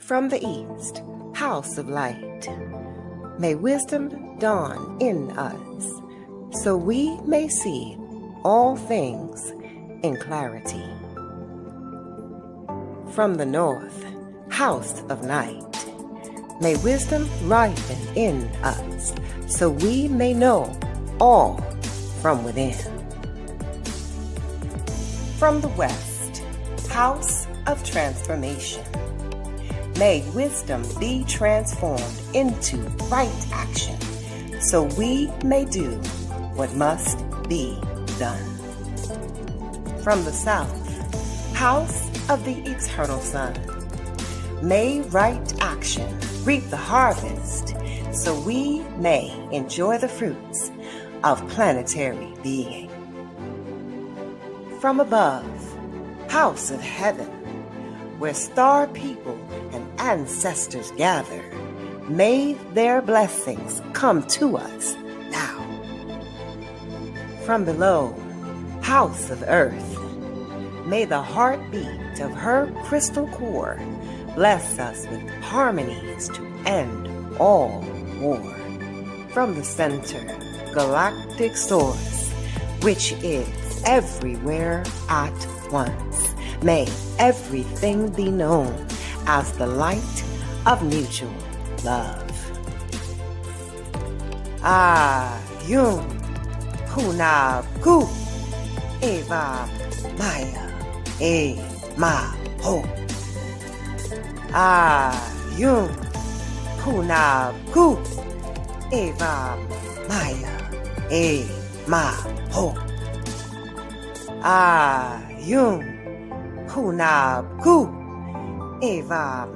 From the east, house of light, may wisdom dawn in us, so we may see all things in clarity. From the north, house of night, may wisdom ripen in us, so we may know all from within. From the west, house of transformation, may wisdom be transformed into right action, so we may do what must be done. From the south, house of the eternal sun, may right action reap the harvest, so we may enjoy the fruits of planetary being. From above, house of heaven, where star people and ancestors gather, may their blessings come to us now. From below, house of earth, may the heartbeat of her crystal core bless us with harmonies to end all war. From the center, galactic source, which is everywhere at once, may everything be known as the light of mutual love. Ayum Hunab Gu Eva Maya E Ma Ho. Ayum Hunab Gu Eva Maya E Ma Ho. Ayum Hunab Gu Eva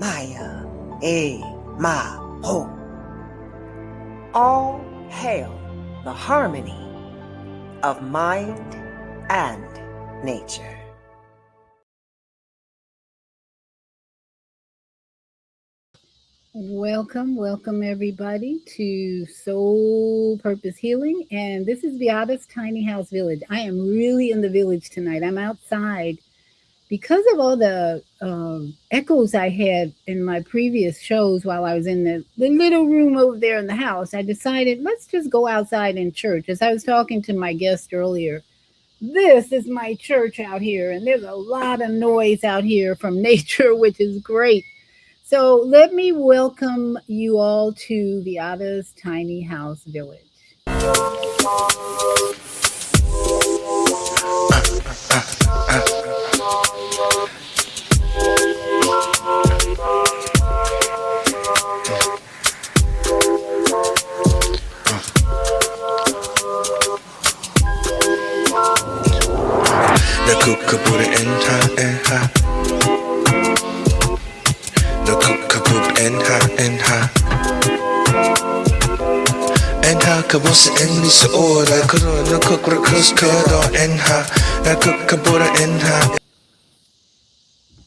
Maya E Ma Ho. All hail the harmony of mind and nature. Welcome everybody to Soul Purpose Healing, and this is Viada's Tiny House Village. I am really in the village tonight. I'm outside because of all the echoes I had in my previous shows while I was in the little room over there in the house. I decided let's just go outside in church. As I was talking to my guest earlier, this is my church out here, and there's a lot of noise out here from nature, which is great. So let me welcome you all to Viada's Tiny House Village. The cook put it in her. The cook poop in her. And her kabos in this order. The cook curd in her. The cook put it in her.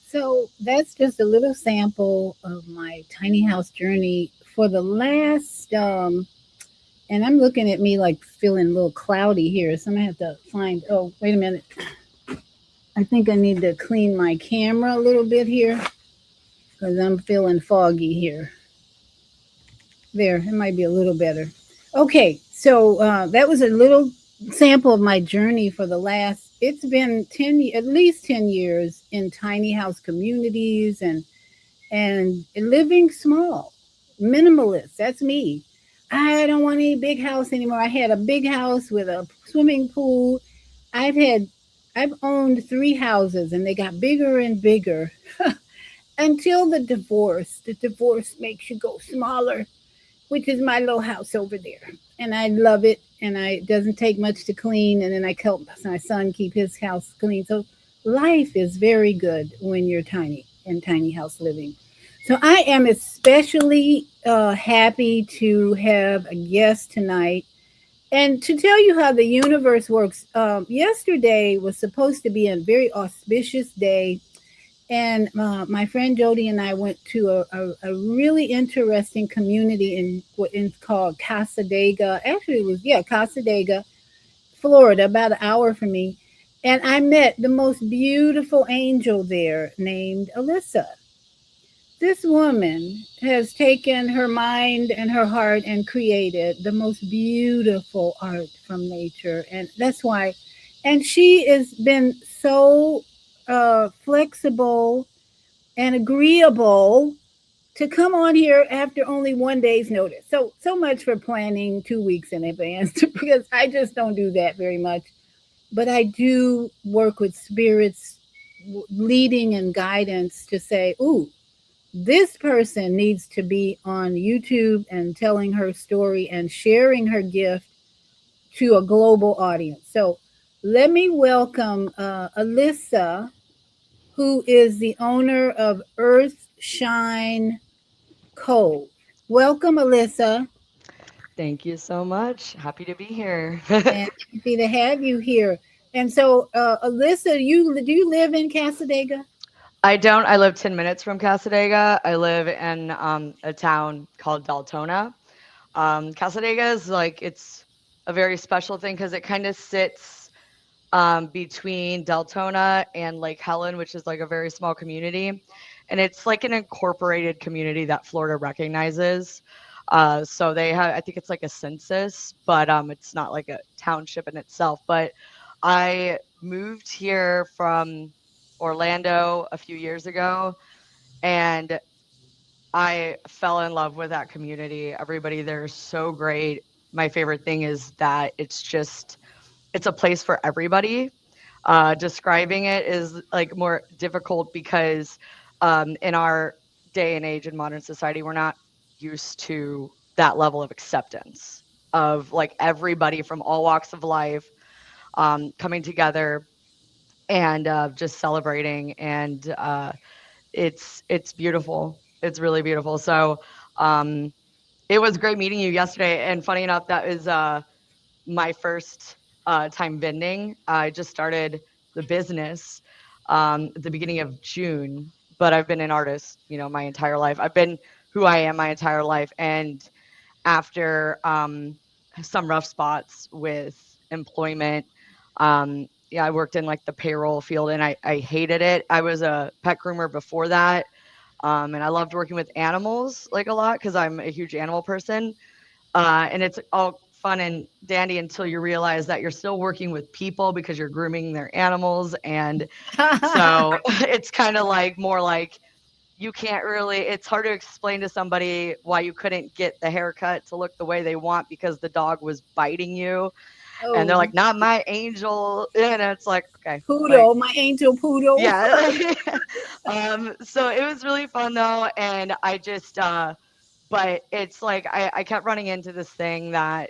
So that's just a little sample of my tiny house journey for the last, and I'm looking at me like feeling a little cloudy here. So I'm gonna have to find, oh, wait a minute. I think I need to clean my camera a little bit here because I'm feeling foggy here. There, it might be a little better. Okay, so that was a little sample of my journey for the last, it's been at least 10 years in tiny house communities and living small, minimalist. That's me. I don't want any big house anymore. I had a big house with a swimming pool. I've owned 3 houses and they got bigger and bigger until the divorce. The divorce makes you go smaller, which is my little house over there. And I love it. And it doesn't take much to clean. And then I help my son keep his house clean. So life is very good when you're tiny and tiny house living. So I am especially happy to have a guest tonight. And to tell you how the universe works, yesterday was supposed to be a very auspicious day. And my friend Jody and I went to a really interesting community in called Casadega. Actually, it was, Casadega, Florida, about an hour from me. And I met the most beautiful angel there named Alyssa. This woman has taken her mind and her heart and created the most beautiful art from nature. And that's why, and she has been so flexible and agreeable to come on here after only 1 day's notice. So much for planning 2 weeks in advance because I just don't do that very much. But I do work with spirits leading and guidance to say, ooh, this person needs to be on YouTube and telling her story and sharing her gift to a global audience. So let me welcome Alyssa, who is the owner of Earthshine Cove. Welcome, Alyssa, Thank you so much. Happy to be here. and happy to have you here. And so, Alyssa, you do you live in Casadega? I don't. I live 10 minutes from Casadega. I live in a town called Deltona. Casadega is like, it's a very special thing because it kind of sits between Deltona and Lake Helen, which is like a very small community. And it's like an incorporated community that Florida recognizes. So they have, I think it's like a census, but it's not like a township in itself. But I moved here from Orlando a few years ago, and I fell in love with that community. Everybody there is so great. My favorite thing is that it's a place for everybody. Describing it is like more difficult because in our day and age in modern society, we're not used to that level of acceptance of like everybody from all walks of life coming together and just celebrating. And it's beautiful. It's really beautiful. So um, it was great meeting you yesterday. And funny enough, that is my first time vending. I just started the business at the beginning of June, but I've been an artist, my entire life. I've been who I am my entire life. And after some rough spots with employment, yeah, I worked in like the payroll field and I hated it. I was a pet groomer before that. And I loved working with animals like a lot because I'm a huge animal person. And it's all fun and dandy until you realize that you're still working with people because you're grooming their animals. And so it's kind of like more like you can't really, it's hard to explain to somebody why you couldn't get the haircut to look the way they want because the dog was biting you. And they're Oh, like, not my angel. And it's like, okay, like, poodle, my angel poodle. yeah. So it was really fun though. And I just, but it's like I kept running into this thing that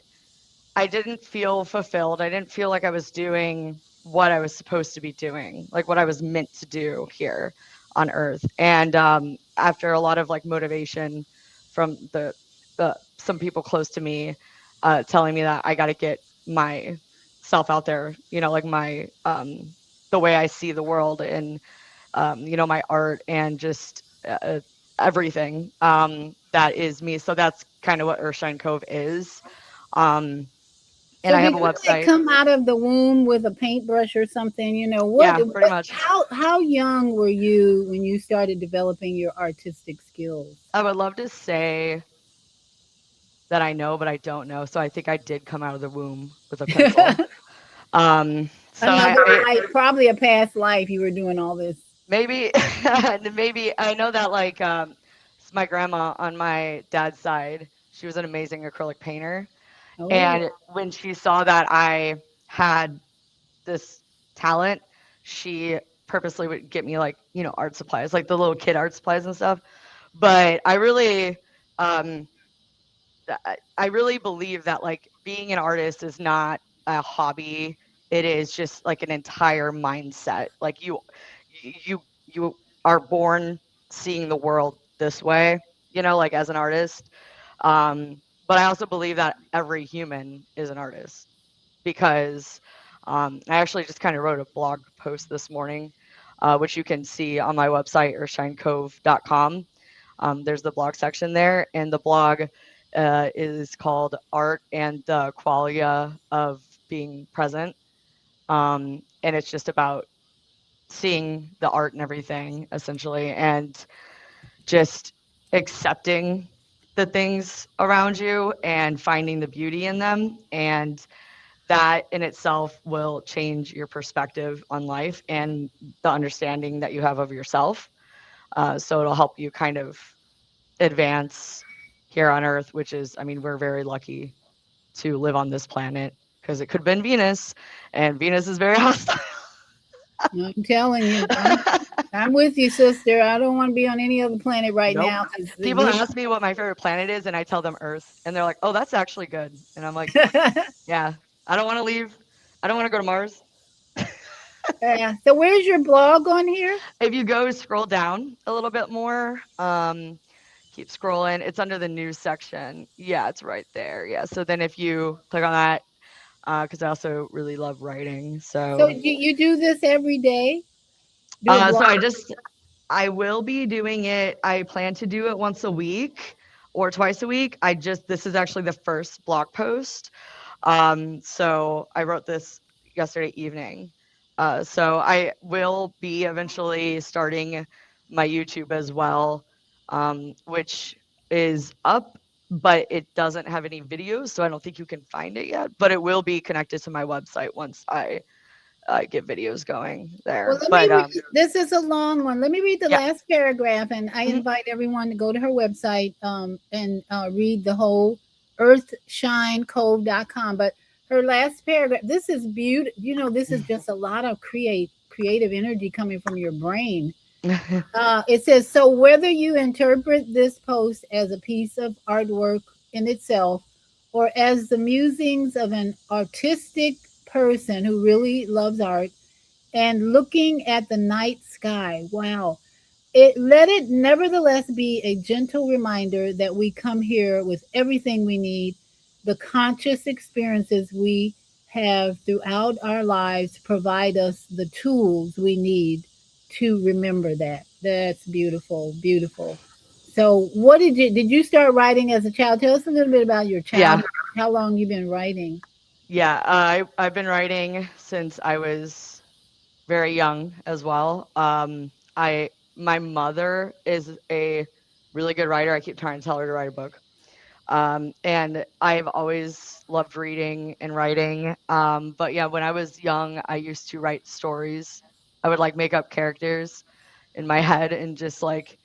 I didn't feel fulfilled. I didn't feel like I was doing what I was supposed to be doing, like what I was meant to do here on Earth. And after a lot of like motivation from some people close to me, telling me that I got to get myself out there, like the way I see the world and my art and just everything that is me. So that's kind of what Earthshine Cove is. Um, and So I have did a you like website. come out of the womb with a paintbrush or something? Yeah, pretty much. How young were you when you started developing your artistic skills? I would love to say that I know, but I don't know. So I think I did come out of the womb with a pencil. So Another life, probably a past life you were doing all this. maybe, maybe I know that like my grandma on my dad's side, she was an amazing acrylic painter. Oh. And when she saw that I had this talent, she purposely would get me like, art supplies, like the little kid art supplies and stuff. But um, I really believe that like being an artist is not a hobby. It is just like an entire mindset. Like you are born seeing the world this way, like as an artist. But I also believe that every human is an artist because I actually just kind of wrote a blog post this morning, which you can see on my website, earthshinecove.com. There's the blog section there, and the blog is called Art and the Qualia of Being Present. And it's just about seeing the art and everything, essentially. And just accepting the things around you and finding the beauty in them. And that in itself will change your perspective on life and the understanding that you have of yourself. So it'll help you kind of advance here on Earth, which is, I mean, we're very lucky to live on this planet because it could have been Venus, and Venus is very hostile. I'm telling you, I'm with you, sister. I don't want to be on any other planet right Nope. now. 'Cause People ask me what my favorite planet is, and I tell them Earth, and they're like, "Oh, that's actually good." And I'm like, "Yeah, I don't want to leave. I don't want to go to Mars." Yeah. So where's your blog on here? If you go scroll down a little bit more, keep scrolling. It's under the news section. Yeah, it's right there. Yeah. So then if you click on that, because I also really love writing, So so you do this every day? Do a so blog? I will be doing it. I plan to do it once a week or twice a week. This is actually the first blog post. So I wrote this yesterday evening. So I will be eventually starting my YouTube as well, which is up, but it doesn't have any videos, so I don't think you can find it yet. But it will be connected to my website once I get videos going Well, there. let me But read. This is a long one. Let me read the yeah. last paragraph, and I Mhm. invite everyone to go to her website and read the whole earthshinecove.com. But her last paragraph, this is beautiful. You know, this is just a lot of creative energy coming from your brain. It says, so whether you interpret this post as a piece of artwork in itself or as the musings of an artistic person who really loves art and looking at the night sky, wow, let it nevertheless be a gentle reminder that we come here with everything we need, the conscious experiences we have throughout our lives provide us the tools we need to remember that. That's beautiful, beautiful. So, what did you start writing as a child? Tell us a little bit about your Yeah. childhood. How long you've been writing? Yeah. I've been writing since I was very young as well. My mother is a really good writer. I keep trying to tell her to write a book. And I've always loved reading and writing. But yeah, when I was young, I used to write stories. I would like make up characters in my head and just like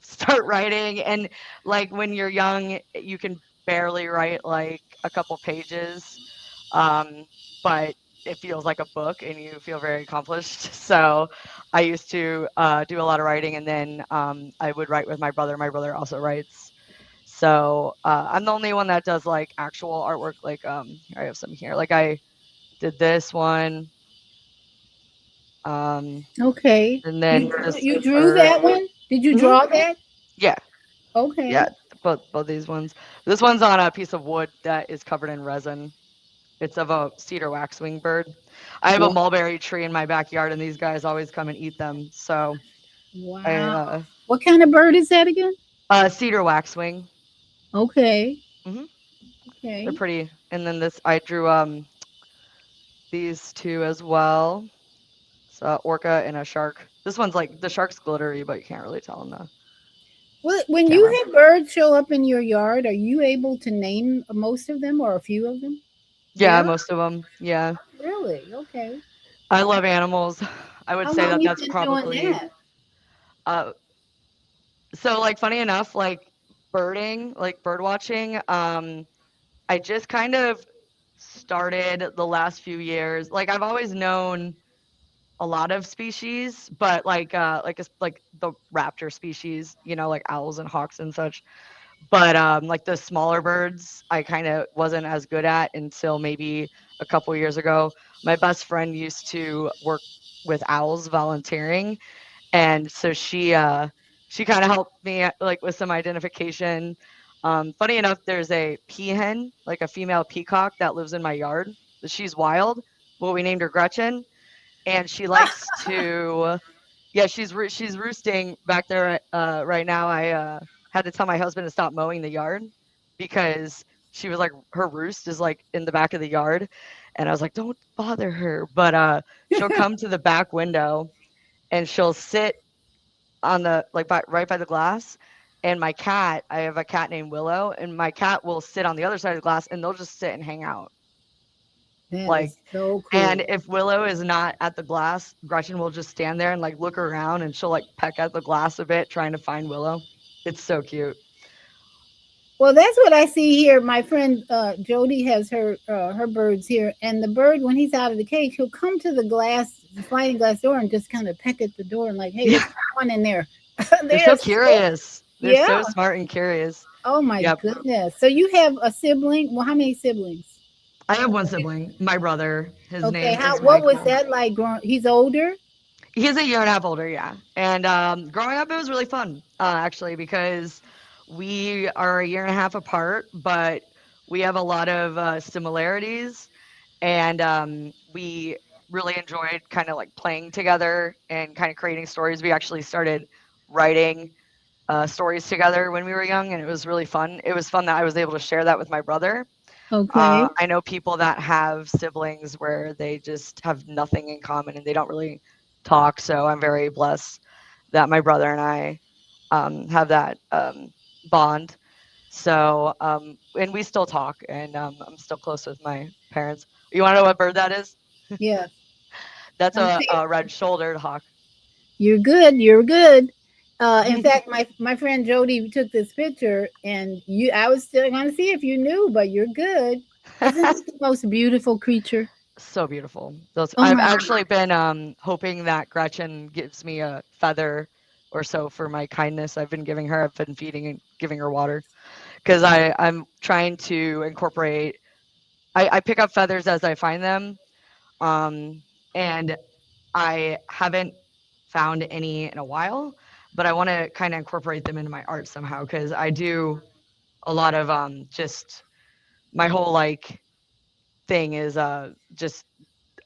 start writing. And like when you're young, you can barely write like a couple pages. Um, but it feels like a book and you feel very accomplished. So I used to do a lot of writing, and then I would write with my brother. My brother also writes. So I'm the only one that does like actual artwork. Like here I have some here. Like I did this one, um, Okay. and You then drew, this you drew bird. that one? Did you Mhm. draw that? Yeah, Okay. yeah. Both these ones. This one's on a piece of wood that is covered in resin. It's of a cedar waxwing bird. I have a Wow. mulberry tree in my backyard, and these guys always come and eat them. So I Wow. What kind of bird is that again? cedar waxwing. Okay. Hmm. They're Okay. pretty. And then this I drew these two as well. So orca and a shark. This one's like the shark's glittery, but you can't really tell in the Well, when camera. you have birds show up in your yard, are you able to name most of them or a few of them? Yeah, Yeah. most of them. Yeah, Really? Okay. I love animals. I would How say long that you that's been doing probably that? uh. So like funny enough, like birding, like bird watching. I just kind of started the last few years. Like I've always known a lot of species, but like the raptor species, like owls and hawks and such. But like the smaller birds, I kind of wasn't as good at until maybe a couple years ago. My best friend used to work with owls volunteering, and so she kind of helped me like with some identification. Funny enough, there's a peahen, like a female peacock that lives in my yard. She's wild. Well, we named her Gretchen, and she likes to, yeah, she's roosting back there right now. I had to tell my husband to stop mowing the yard because she was like her roost is like in the back of the yard, and I was like, don't bother her. But she'll come to the back window and she'll sit on the like right by the glass. And my cat, I have a cat named Willow, and my cat will sit on the other side of the glass, and they'll just sit and hang out. That Like, is so and cool. if Willow is not at the glass, Gretchen will just stand there and like look around, and she'll like peck at the glass a bit, trying to find Willow. It's so cute. Well, that's what I see here. My friend Jody has her birds here, and the bird when he's out of the cage, he'll come to the sliding glass door, and just kind of peck at the door and like, "Hey, Yeah, what's going on in there?" they're They're so so curious. They're yeah. so smart and curious. Oh my Yep. goodness. So you have a sibling? Well, how many siblings? I have one sibling, my brother. His Okay. name How? is What was Michael. that like? Growing? He's older. He's a year and a half older, yeah. And growing up, it was really fun, actually, because we are a year and a half apart, but we have a lot of similarities. And we really enjoyed kind of like playing together and kind of creating stories. We actually started writing stories together when we were young, and it was really fun. It was fun that I was able to share that with my brother. Okay. I know people that have siblings where they just have nothing in common and they don't really talk. So I'm very blessed that my brother and I have that bond. So, and we still talk, and I'm still close with my parents. You want to know what bird that is? Yeah. That's I'm a red-shouldered hawk. You're good. You're good. In fact, my friend Jody took this picture, and you. I was still going to see if you knew, but you're good. Isn't it the most beautiful creature? So beautiful. Those Oh I've my God. actually been hoping that Gretchen gives me a feather or so for my kindness I've been giving her. I've been feeding and giving her water because I'm trying to incorporate. I pick up feathers as I find them, um, and I haven't found any in a while, but I want to kind of incorporate them into my art somehow because I do a lot of just my whole like thing is just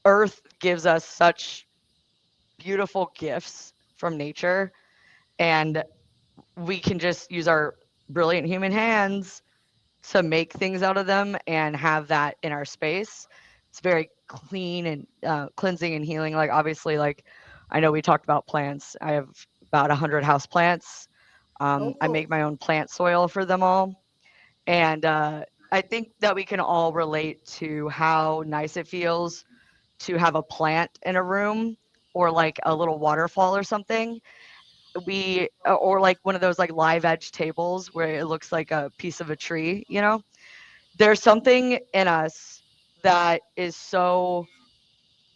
earth gives us such beautiful gifts from nature, and we can just use our brilliant human hands to make things out of them and have that in our space. It's very clean and cleansing and healing. Like obviously, like I know we talked about plants. I have about 100 house plants. I Oh, make my own plant soil for them all, and I think that we can all relate to how nice it feels to have a plant in a room or like a little waterfall or something. We or like one of those like live edge tables where it looks like a piece of a tree, you know? There's something in us that is so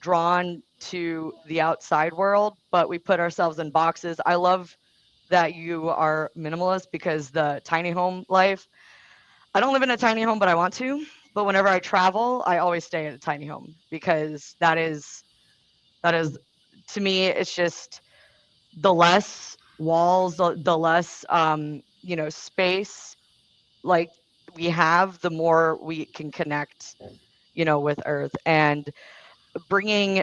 drawn to the outside world, but we put ourselves in boxes. I love that you are minimalist because the tiny home life, I don't live in a tiny home, but I want to. But whenever I travel, I always stay at a tiny home because that is to me, it's just the less walls, the less space like we have, the more we can connect, with earth, and bringing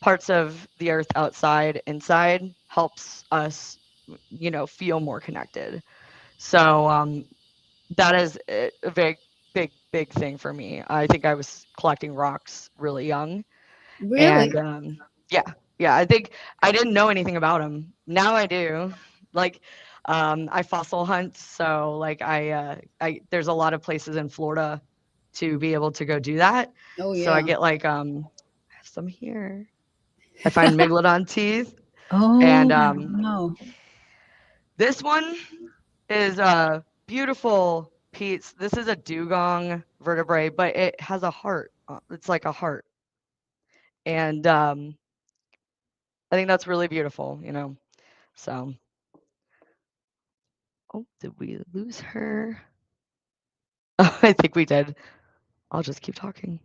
parts of the earth outside inside helps us feel more connected. So that is a very big thing for me. I think I was collecting rocks really young, really? and yeah, yeah, I think I didn't know anything about them. Now I do. Like I fossil hunt, so like I there's a lot of places in Florida to be able to go do that. Oh So I yeah. get like I have some here. I find megalodon teeth, Oh and wow. this one is a beautiful piece. This is a dugong vertebrae, but it has a heart. It's like a heart, and I think that's really beautiful. So, oh, did we lose her? Oh, I think we did. I'll just keep talking.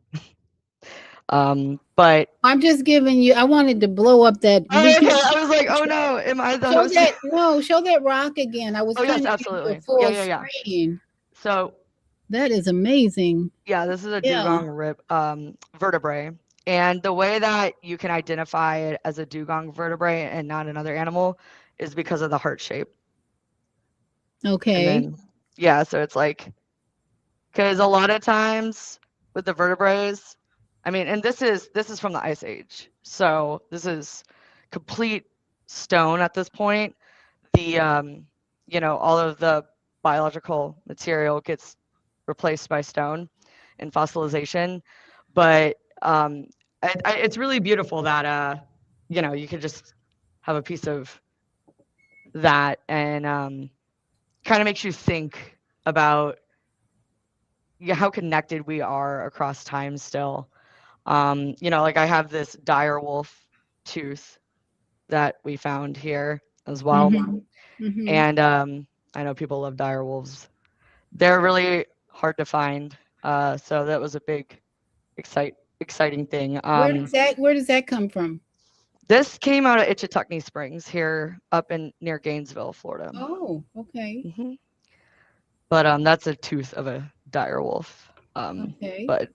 But I'm just giving you. I wanted to blow up that. oh, We okay, can I was like, oh no, am I the show host? that. No, show that rock again. I was Oh trying yes, to give you a absolutely. Yeah, full yeah, yeah. screen. So That is amazing. yeah, this is a Yeah. dugong vertebrae. And the way that you can identify it as a dugong vertebrae and not another animal is because of the heart shape. And Okay. then, yeah, so it's like, because a lot of times with the vertebrae, I mean, and this is from the Ice Age, so this is complete stone at this point. the all of the biological material gets replaced by stone in fossilization. But it's really beautiful that you could just have a piece of that, and kind of makes you think about, yeah, how connected we are across time still. Like I have this dire wolf tooth that we found here as well. Mhm. Mhm. And I know people love dire wolves. They're really hard to find. So that was a big exciting thing. Where does that come from? This came out of Ichetuckney Springs here up in near Gainesville, Florida. Oh, okay. hmm But that's a tooth of a dire wolf. Okay. But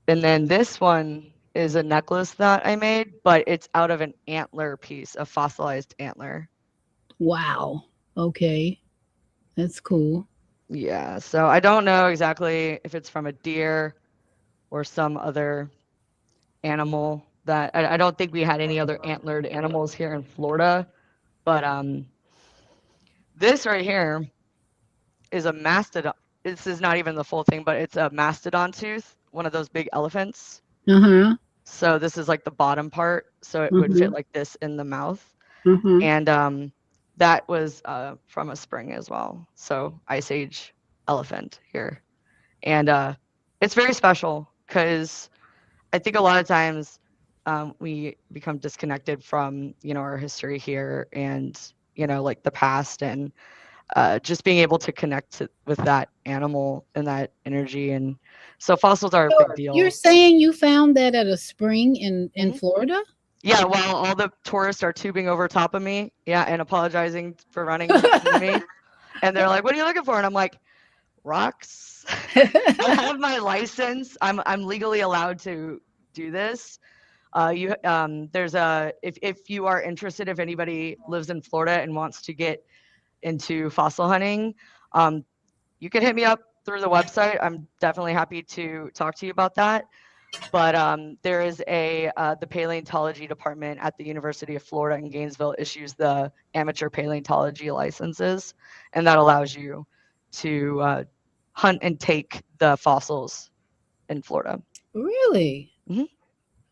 and then this one is a necklace that I made, but it's out of an antler piece, a fossilized antler. Wow. Okay. That's cool. Yeah, so I don't know exactly if it's from a deer or some other animal that I don't think we had any other antlered animals here in Florida, but this right here is a mastodon. This is not even the full thing, but it's a mastodon tooth, one of those big elephants. Uh-huh. So this is like the bottom part, so it would fit Mhm. like this in the mouth. Mhm. And that was from a spring as well. So Ice Age elephant here, and it's very special because I think a lot of times we become disconnected from our history here, and like the past, and just being able to connect with that animal and that energy. And so fossils are a big So you're deal. saying you found that at a spring in hmm Florida? Yeah, while all the tourists are tubing over top of me, yeah, and apologizing for running into me, and they're like, "What are you looking for?" And I'm like, "Rocks." I have my license. I'm legally allowed to do this. There's a if you are interested, if anybody lives in Florida and wants to get into fossil hunting, um, you can hit me up through the website. I'm definitely happy to talk to you about that. But there is the paleontology department at the University of Florida in Gainesville issues the amateur paleontology licenses, and that allows you to hunt and take the fossils in Florida. Really? hmm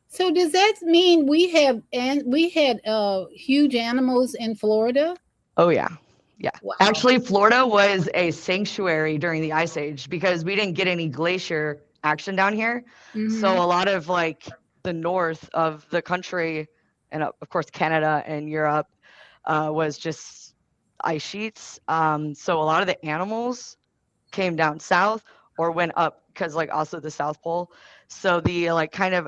So does that mean we had huge animals in Florida? Oh yeah, yeah. Wow. Actually, Florida was a sanctuary during the Ice Age because we didn't get any glacier action down here. So Mhm. a lot of like the north of the country, and of course Canada and Europe, was just ice sheets. So a lot of the animals came down south or went up because like also the South Pole. So the like kind of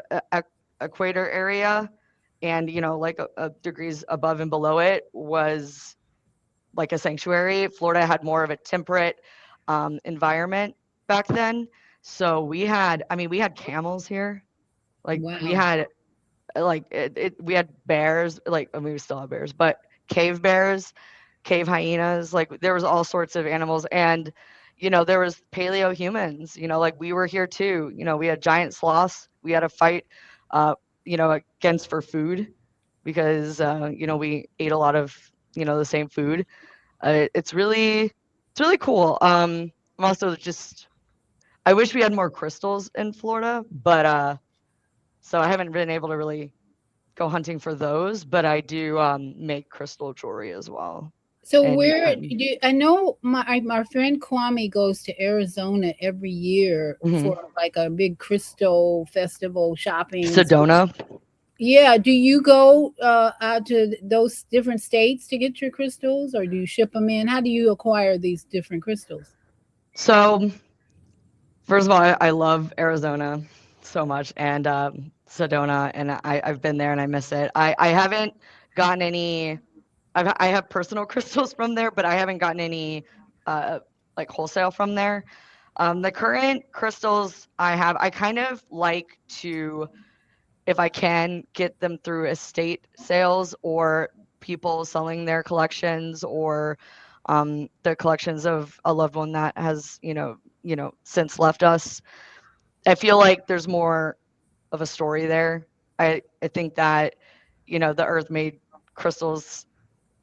equator area, and like degrees above and below it was like a sanctuary. Florida had more of a temperate environment back then. So we had camels here. Like we Wow. had we had bears. Like I mean, we still have bears, but cave bears, cave hyenas. Like there was all sorts of animals, and there was paleo humans. Like we were here too. We had giant sloths. We had a fight, uh, against for food because we ate a lot of the same food. It's really cool. I'm also just I wish we had more crystals in Florida, but so I haven't been able to really go hunting for those, but I do make crystal jewelry as well. So And you where can I know my friend Kwame goes to Arizona every year mhm. for like a big crystal festival shopping. Sedona. Yeah, do you go out to those different states to get your crystals, or do you ship them in? How do you acquire these different crystals? So first of all, I love Arizona so much, and Sedona, and I've been there and I miss it. I haven't gotten any. I have personal crystals from there, but I haven't gotten any uh, like wholesale from there. The current crystals I have, I kind of like to, if I can, get them through estate sales or people selling their collections, or the collections of a loved one that has, since left us. I feel like there's more of a story there. I think that, the earth made crystals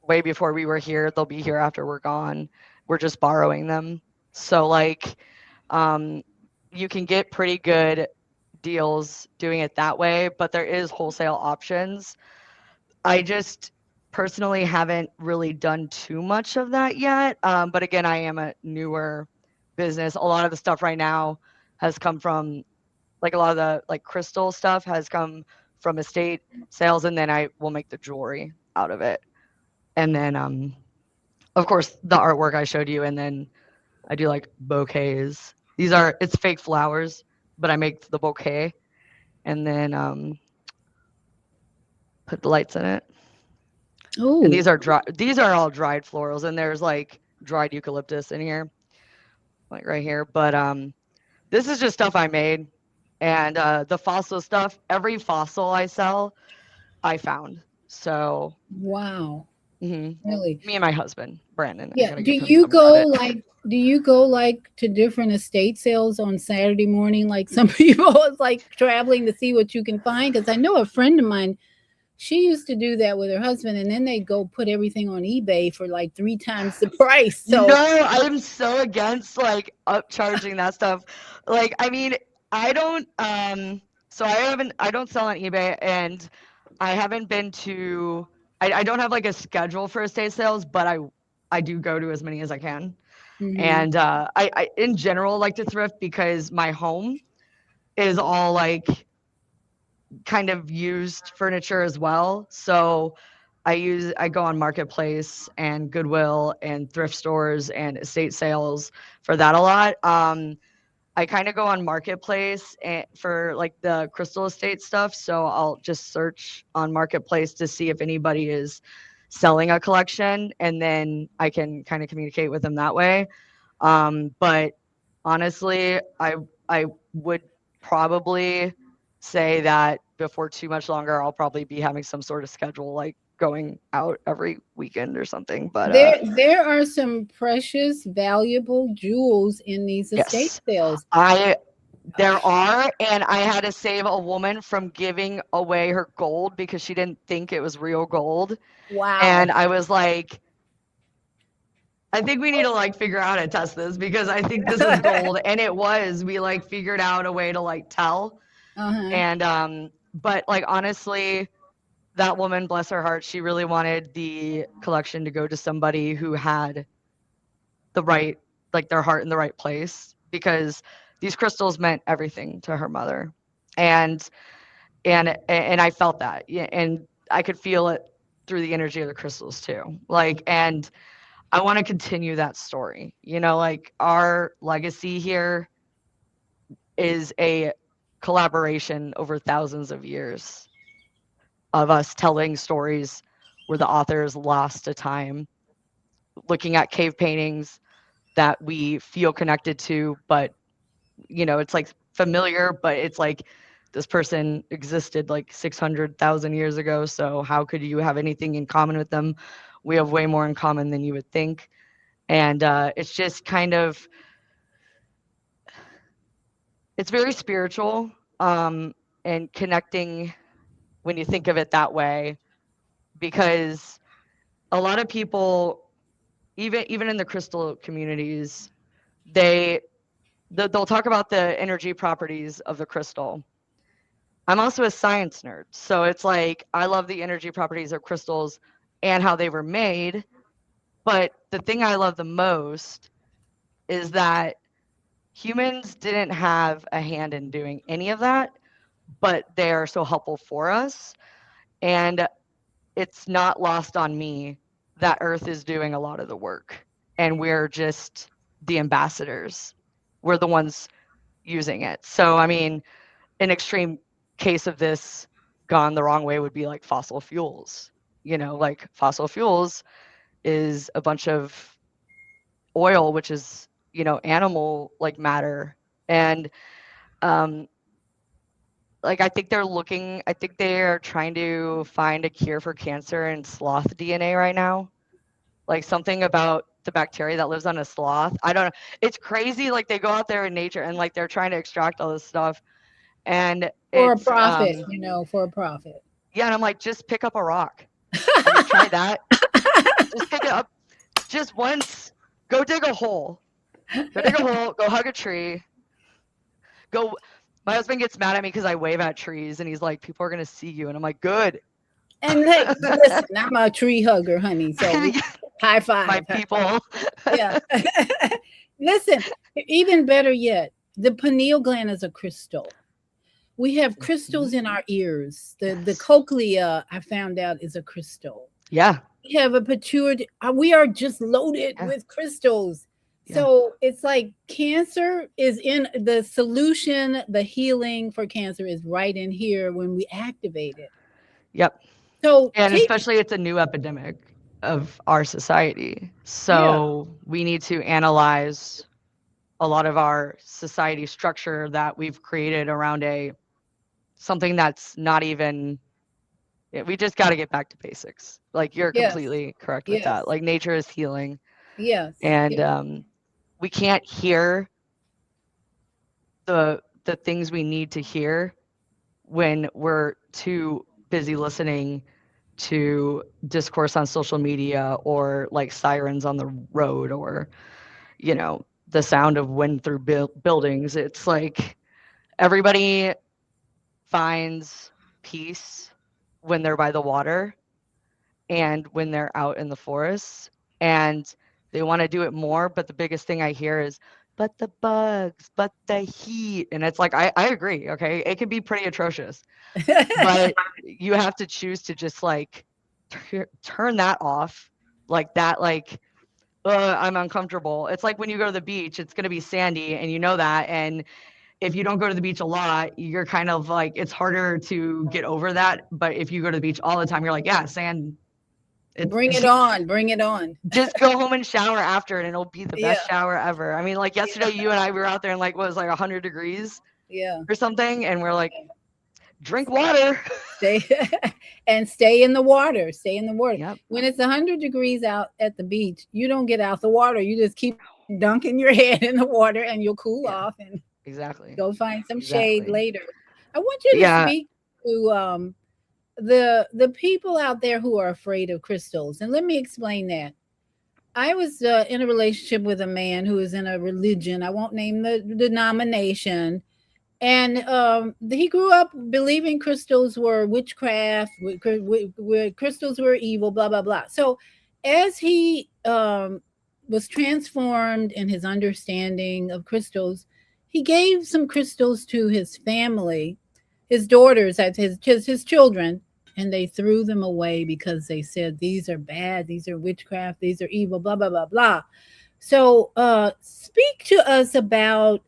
way before we were here. They'll be here after we're gone. We're just borrowing them. So like um you can get pretty good deals doing it that way, but there is wholesale options. I just personally haven't really done too much of that yet. But again, I am a newer business. A lot of the stuff right now has come from like a lot of the like crystal stuff has come from estate sales, and then I will make the jewelry out of it. And then of course the artwork I showed you, and then I do like bouquets. These are it's fake flowers, but I make the bouquet and then put the lights in it. And Oh, these are all dried florals, and there's like dried eucalyptus in here, like right here. But this is just stuff I made. And the fossil stuff, every fossil I sell, I found. So wow. mhm. Really? Me and my husband, Brandon, I Yeah. gotta Do give him you some go credit. like to different estate sales on Saturday morning like some people? It's like traveling to see what you can find, because I know a friend of mine, she used to do that with her husband, and then they go put everything on eBay for like three times the price. So, No, I'm so against like upcharging that stuff. Like, I mean, I don't so I don't sell on eBay, and I haven't been to I don't have like a schedule for estate sales, but I do go to as many as I can. mhm. And I in general like to thrift because my home is all like kind of used furniture as well. So I go on Marketplace and Goodwill and thrift stores and estate sales for that a lot. I kind of go on Marketplace for like the crystal estate stuff. So I'll just search on Marketplace to see if anybody is selling a collection, and then I can kind of communicate with them that way. But honestly, I would probably say that before too much longer, I'll probably be having some sort of schedule, like going out every weekend or something. But There are some precious, valuable jewels in these estate yes, sales. I there are, and I had to save a woman from giving away her gold because she didn't think it was real gold. Wow. And I was like, I think we need to like figure out how to test this because I think this is gold. And it was. We like figured out a way to like tell. Uh-huh. And but like honestly, that woman, bless her heart, she really wanted the collection to go to somebody who had the right, like their heart in the right place, because these crystals meant everything to her mother. And and I felt that. Yeah, and I could feel it through the energy of the crystals too. Like, and I want to continue that story. You know, like our legacy here is a collaboration over thousands of years of us telling stories where the authors lost to time, looking at cave paintings that we feel connected to, but it's like familiar, but it's like this person existed like 600,000 years ago. So how could you have anything in common with them? We have way more in common than you would think. And it's just kind of, it's very spiritual, and connecting when you think of it that way, because a lot of people, even in the crystal communities, they they'll talk about the energy properties of the crystal. I'm also a science nerd, so it's like I love the energy properties of crystals and how they were made. But the thing I love the most is that humans didn't have a hand in doing any of that, but they are so helpful for us. And it's not lost on me that Earth is doing a lot of the work, and we're just the ambassadors. We're the ones using it. So, I mean, an extreme case of this gone the wrong way would be like fossil fuels. Like fossil fuels is a bunch of oil, which is, animal like matter. And um, like I think they're trying to find a cure for cancer in sloth DNA right now. Like something about the bacteria that lives on a sloth. I don't know. It's crazy. Like they go out there in nature and like they're trying to extract all this stuff. And For a it's profit, for a profit. yeah, and I'm like, just pick up a rock. Have you tried that? Just pick it up. Just once. Go dig a hole. Go dig a hole. Go hug a tree. Go. My husband gets mad at me because I wave at trees, and he's like, "People are gonna see you," and I'm like, "Good." And hey, listen, I'm a tree hugger, honey. So high five. My people. Yeah. Listen, even better yet, the pineal gland is a crystal. We have crystals in our ears. The cochlea, I found out, is a crystal. Yeah. We have a pituitary. We are just loaded with crystals. So it's like cancer is in the solution. The healing for cancer is right in here when we activate it. Yep. So and especially it's a new epidemic of our society. So we need to analyze a lot of our society structure that we've created around something that's not even. We just got to get back to basics. Like you're completely correct with that. Like nature is healing. Yes. And we can't hear the things we need to hear when we're too busy listening to discourse on social media or like sirens on the road or the sound of wind through buildings. It's like everybody finds peace when they're by the water and when they're out in the forest, and they want to do it more, but the biggest thing I hear is but the bugs, but the heat. And it's like I agree, okay, it can be pretty atrocious, but you have to choose to just like turn that off. Like that, like I'm uncomfortable. It's like when you go to the beach, it's going to be sandy and you know that, and if you don't go to the beach a lot, you're kind of like, it's harder to get over that. But if you go to the beach all the time, you're like, yeah, sand. Bring it on. Bring it on. Just go home and shower after, and it'll be the best shower ever. I mean, like yesterday, you and I were out there and like, what was like 100 degrees or something. And we're like, drink water. Stay in the water. Stay in the water. Yep. When it's 100 degrees out at the beach, you don't get out the water. You just keep dunking your head in the water and you'll cool off and go find some shade later. I want you to speak to the people out there who are afraid of crystals. And let me explain that. I was in a relationship with a man who is in a religion. I won't name the denomination. And he grew up believing crystals were witchcraft, crystals were evil, blah, blah, blah. So as he was transformed in his understanding of crystals, he gave some crystals to his family, his daughters, his children, and they threw them away because they said, these are bad, these are witchcraft, these are evil, blah, blah, blah, blah. So speak to us about,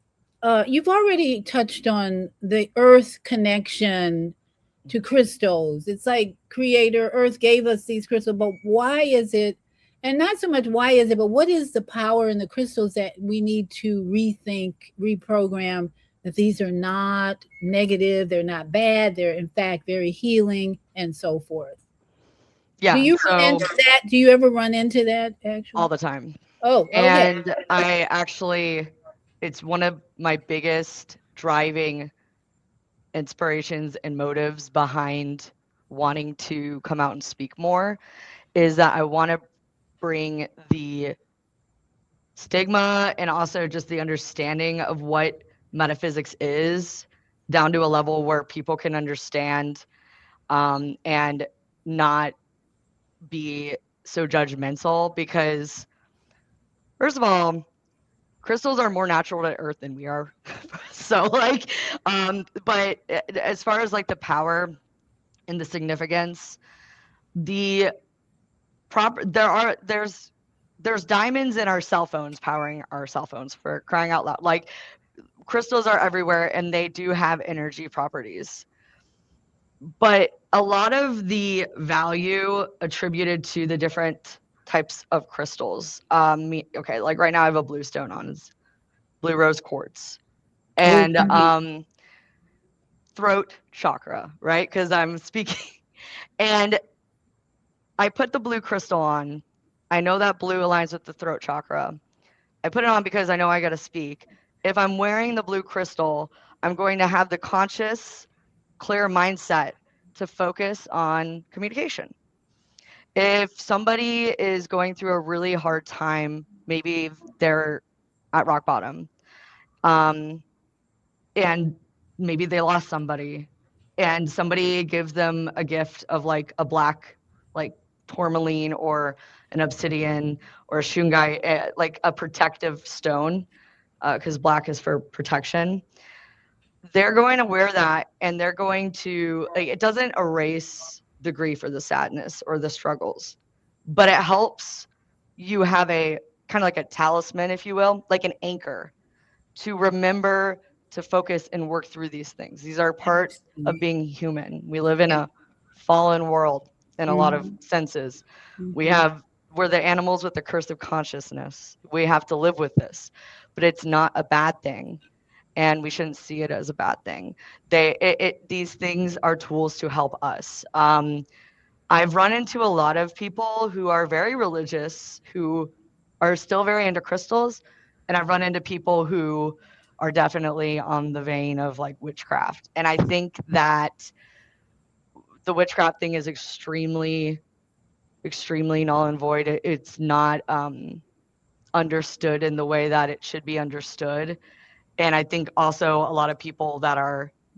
you've already touched on the earth connection to crystals. It's like Creator Earth gave us these crystals, but why is it, and not so much why is it, but what is the power in the crystals that we need to rethink, reprogram, that these are not negative, they're not bad, they're in fact very healing and so forth. Yeah. Do you run into that? Do you ever run into that actually? All the time. Oh, okay. And I actually, it's one of my biggest driving inspirations and motives behind wanting to come out and speak more is that I want to bring the stigma and also just the understanding of what metaphysics is down to a level where people can understand and not be so judgmental, because first of all, crystals are more natural to earth than we are. So like but as far as like the power and the significance, there's diamonds in our cell phones powering our cell phones, for crying out loud. Like crystals are everywhere and they do have energy properties. But a lot of the value attributed to the different types of crystals, okay, like right now I have a blue stone on, it's blue rose quartz, and throat chakra, right? Because I'm speaking, and I put the blue crystal on. I know that blue aligns with the throat chakra. I put it on because I know I got to speak. If I'm wearing the blue crystal, I'm going to have the conscious, clear mindset to focus on communication. If somebody is going through a really hard time, maybe they're at rock bottom, um, and maybe they lost somebody, and somebody gives them a gift of like a black, like tourmaline or an obsidian or a shungai, like a protective stone, because black is for protection. They're going to wear that, and they're going to, like, it doesn't erase the grief or the sadness or the struggles, but it helps you have a kind of like a talisman, if you will, like an anchor to remember to focus and work through these things. These are part of being human. We live in Yeah. a fallen world in a lot of Mhm. senses. Mhm. We're the animals with the curse of consciousness. We have to live with this, but it's not a bad thing, and we shouldn't see it as a bad thing. These things are tools to help us. I've run into a lot of people who are very religious, who are still very into crystals, and I've run into people who are definitely on the vein of like witchcraft. And I think that the witchcraft thing is extremely, extremely null and void. It's not understood in the way that it should be understood. And I think also a lot of people that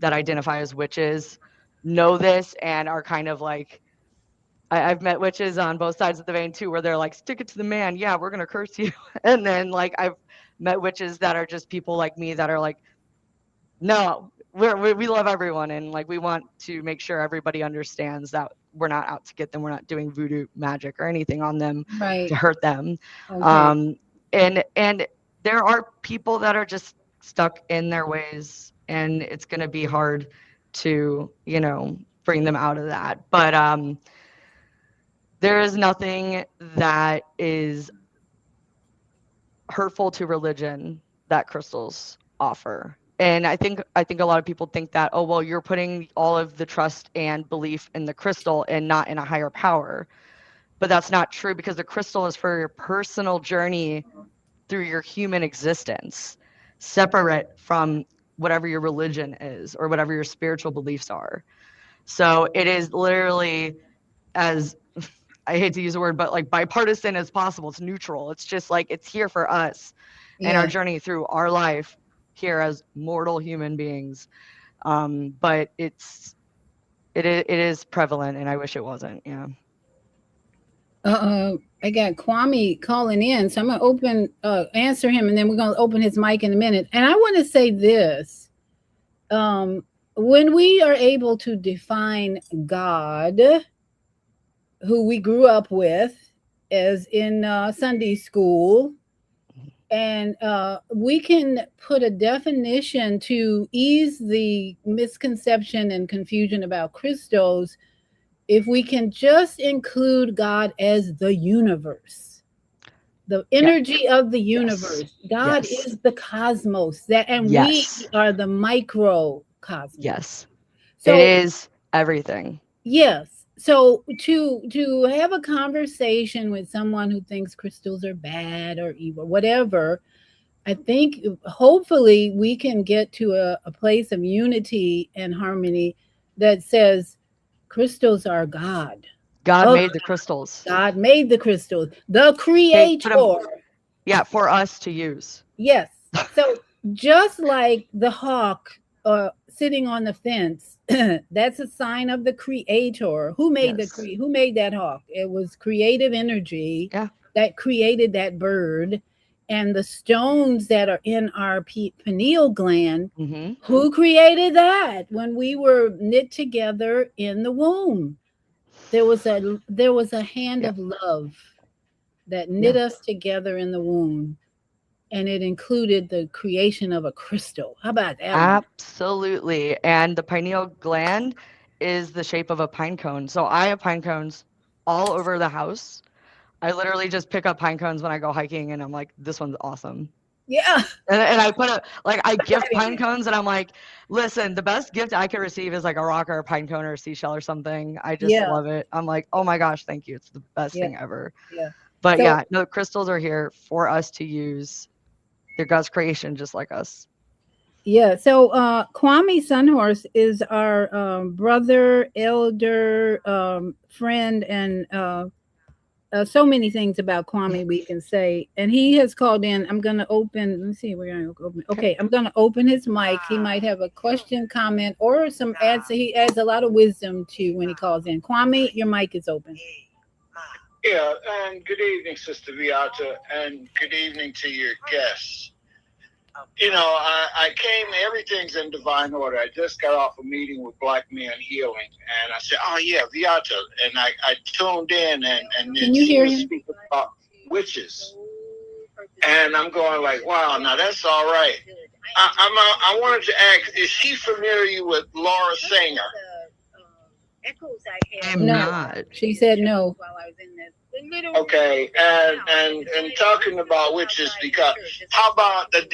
identify as witches know this and are kind of like, I've met witches on both sides of the vein too, where they're like, stick it to the man. Yeah, we're gonna curse you. And then like I've met witches that are just people like me that are like, no, we love everyone, and like we want to make sure everybody understands that we're not out to get them. We're not doing voodoo magic or anything on them to Right. hurt them. Okay. Um, and there are people that are just stuck in their ways, and it's gonna be hard to, bring them out of that. But there is nothing that is hurtful to religion that crystals offer. And I think a lot of people think that, oh well, you're putting all of the trust and belief in the crystal and not in a higher power. But that's not true, because the crystal is for your personal journey through your human existence, separate from whatever your religion is or whatever your spiritual beliefs are. So it is literally, as I hate to use the word, but like bipartisan as possible. It's neutral. It's just like it's here for us and our Yeah. journey through our life here as mortal human beings. But it is prevalent, and I wish it wasn't. Yeah. I got Kwame calling in, so I'm gonna answer him, and then we're gonna open his mic in a minute. And I want to say this: when we are able to define God, who we grew up with, as in Sunday school, and we can put a definition to ease the misconception and confusion about crystals if we can just include God as the universe, the Yeah. energy of the Yes. universe. God Yes. is the cosmos, and we Yes. are the microcosmos. Yes. It So is everything. yes. So to have a conversation with someone who thinks crystals are bad or evil, whatever, I think hopefully we can get to a place of unity and harmony that says crystals are God. God Oh, made the crystals. God made the crystals, the They put them, creator. yeah, for us to use. Yes. So just like the hawk sitting on the fence, that's a sign of the creator. Who made Yes. who made that hawk? It was creative energy Yeah. that created that bird. And the stones that are in our pineal gland, Mm-hmm. who created that when we were knit together in the womb? There was a hand Yeah. of love that Yeah. knit us together in the womb, and it included the creation of a crystal. How about that one? Absolutely. And the pineal gland is the shape of a pine cone. So I have pine cones all over the house. I literally just pick up pine cones when I go hiking, and I'm like, this one's awesome. Yeah. And I put I gift Right pine in cones, and I'm like, listen, the best gift I could receive is like a rock or a pine cone or a seashell or something. I just Yeah. love it. I'm like, oh my gosh, thank you. It's the best Yeah. thing ever. Yeah. But So yeah, no, crystals are here for us to use. They're God's creation, just like us. yeah. So Kwame Sunhorse is our brother, elder, friend, and So many things about Kwame we can say, and he has called in. I'm going to open. Let's see. We're going to open. Okay, I'm going to open his mic. He might have a question, comment, or some answer. He adds a lot of wisdom to when he calls in. Kwame, your mic is open. Yeah, and good evening, Sister Viata, and good evening to your guests. I came, everything's in divine order. I just got off a meeting with Black Men Healing, and I said, oh, yeah, Viata. And I tuned in, and Can you she hear was him? speaking about witches. And I'm going like, wow, now that's all right. I wanted to ask, is she familiar with Laura Singer? I'm No, not. she said no. Okay, and talking about witches, because how about the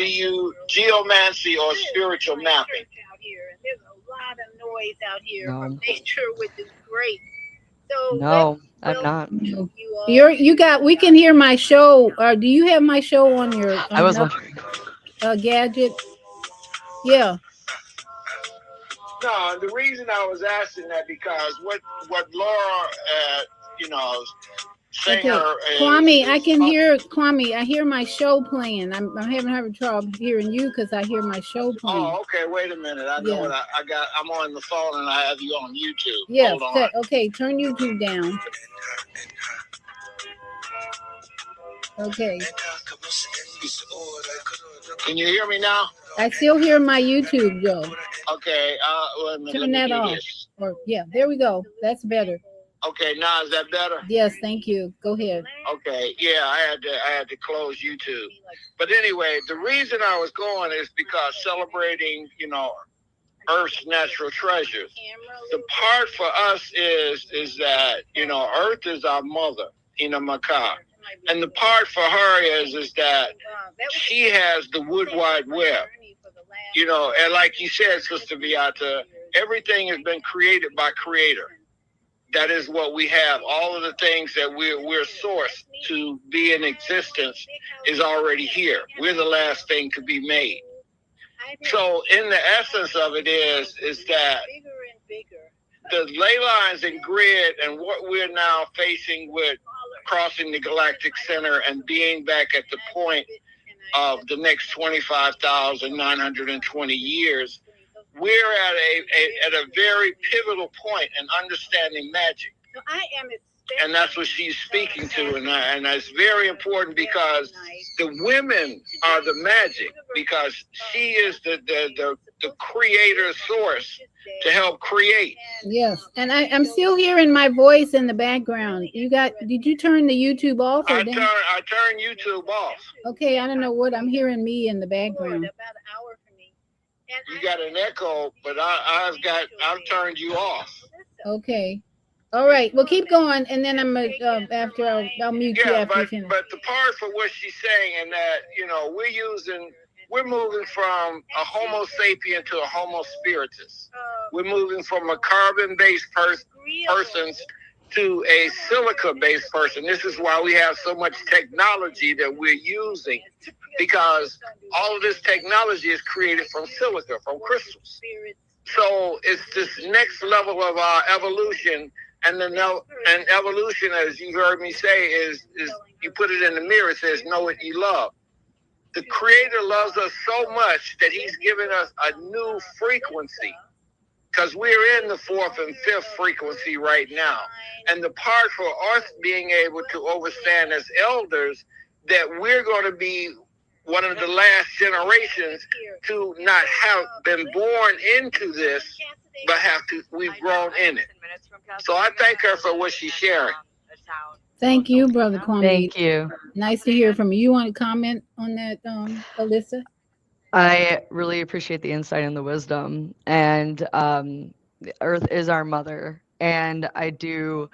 geomancy or spiritual mapping? There's a lot of noise out here No. from nature, which is great. So No, I'm not. you got. We can hear my show. Or do you have my show on your I was another wondering. gadget? Yeah. No, the reason I was asking that because what Laura, you know, Okay, Singer Kwame, I can hear Kwame. I hear my show playing. I'm having trouble hearing you because I hear my show playing. Oh, okay. Wait a minute. I know what I got. I'm on the phone and I have you on YouTube. Yeah. Hold on. Okay. Turn YouTube down. Okay. Can you hear me now? I still hear my YouTube, Joe. Okay. Wait a minute, Turn that off. this. Or yeah, there we go. That's better. Okay. Now is that better? Yes. Thank you. Go ahead. Okay. Yeah, I had to close YouTube. But anyway, the reason I was going is because celebrating, Earth's natural treasures. The part for us is that, Earth is our mother, Maka. And the part for her is that she has the wood wide web. And like you said, Sister Viata, everything has been created by Creator. That is what we have. All of the things that we're sourced to be in existence is already here. We're the last thing to be made. So in the essence of it is that the ley lines and grid and what we're now facing with crossing the galactic center and being back at the point of the next 25,920 years, we're at a very pivotal point in understanding magic. And that's what she's speaking to. And that's very important because the women are the magic, because she is the creator source to help create. Yes. And I'm still hearing my voice in the background. Did you turn the YouTube off? I turn YouTube off. Okay, I don't know what I'm hearing me in the background. You got an echo, but I've turned you off. Okay. All right. Well, keep going, and then I'm after I'll mute you after you finish. But the part for what she's saying, and that we're moving from a Homo sapien to a Homo spiritus. We're moving from a carbon-based persons to a silica-based person. This is why we have so much technology that we're using, because all of this technology is created from silica, from crystals. So it's this next level of our evolution, and evolution, as you heard me say, is you put it in the mirror. It says, "Know what you love." The Creator loves us so much that He's given us a new frequency, because we're in the fourth and fifth frequency right now. And the part for us being able to understand as elders that we're going to be one of the last generations to not have been born into this, but we've grown in it. So I thank her for what she's sharing. Thank you, Brother Kwame. Thank you. Nice to hear from you. You want to comment on that, Alyssa? I really appreciate the insight and the wisdom. And the Earth is our mother. And I do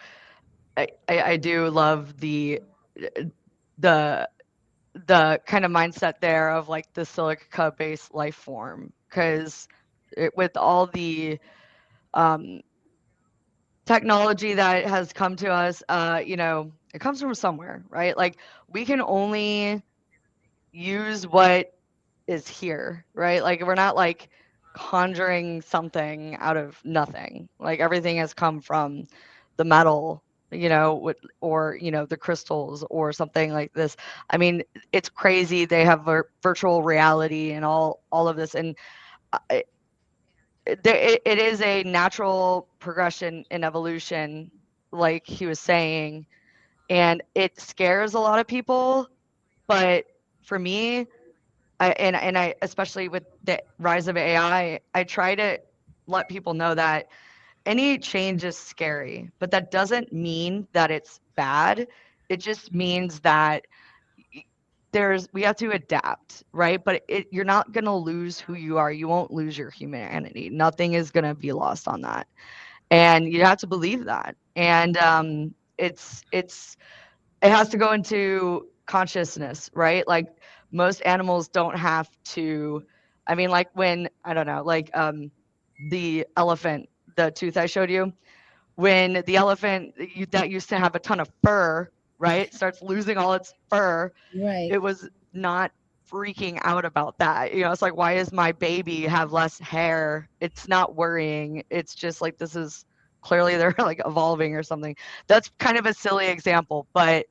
love the kind of mindset there of like the silica based life form, because with all the technology that has come to us, it comes from somewhere, right? Like we can only use what is here, right? Like we're not like conjuring something out of nothing. Like everything has come from the metal or the crystals or something like this. I mean, it's crazy. They have virtual reality and all of this, and it, it is a natural progression in evolution, like he was saying, and it scares a lot of people. But for me, I especially with the rise of AI, I try to let people know that any change is scary, but that doesn't mean that it's bad. It just means that we have to adapt, right? But you're not going to lose who you are. You won't lose your humanity. Nothing is going to be lost on that. And you have to believe that. And it has to go into consciousness, right? Like most animals don't have to. I mean, like when I don't know, like the elephant, the tooth I showed you, when the elephant that used to have a ton of fur, right, starts losing all its fur, Right. it was not freaking out about that. It's like, why does my baby have less hair? It's not worrying. It's just like, this is clearly they're like evolving or something. That's kind of a silly example, but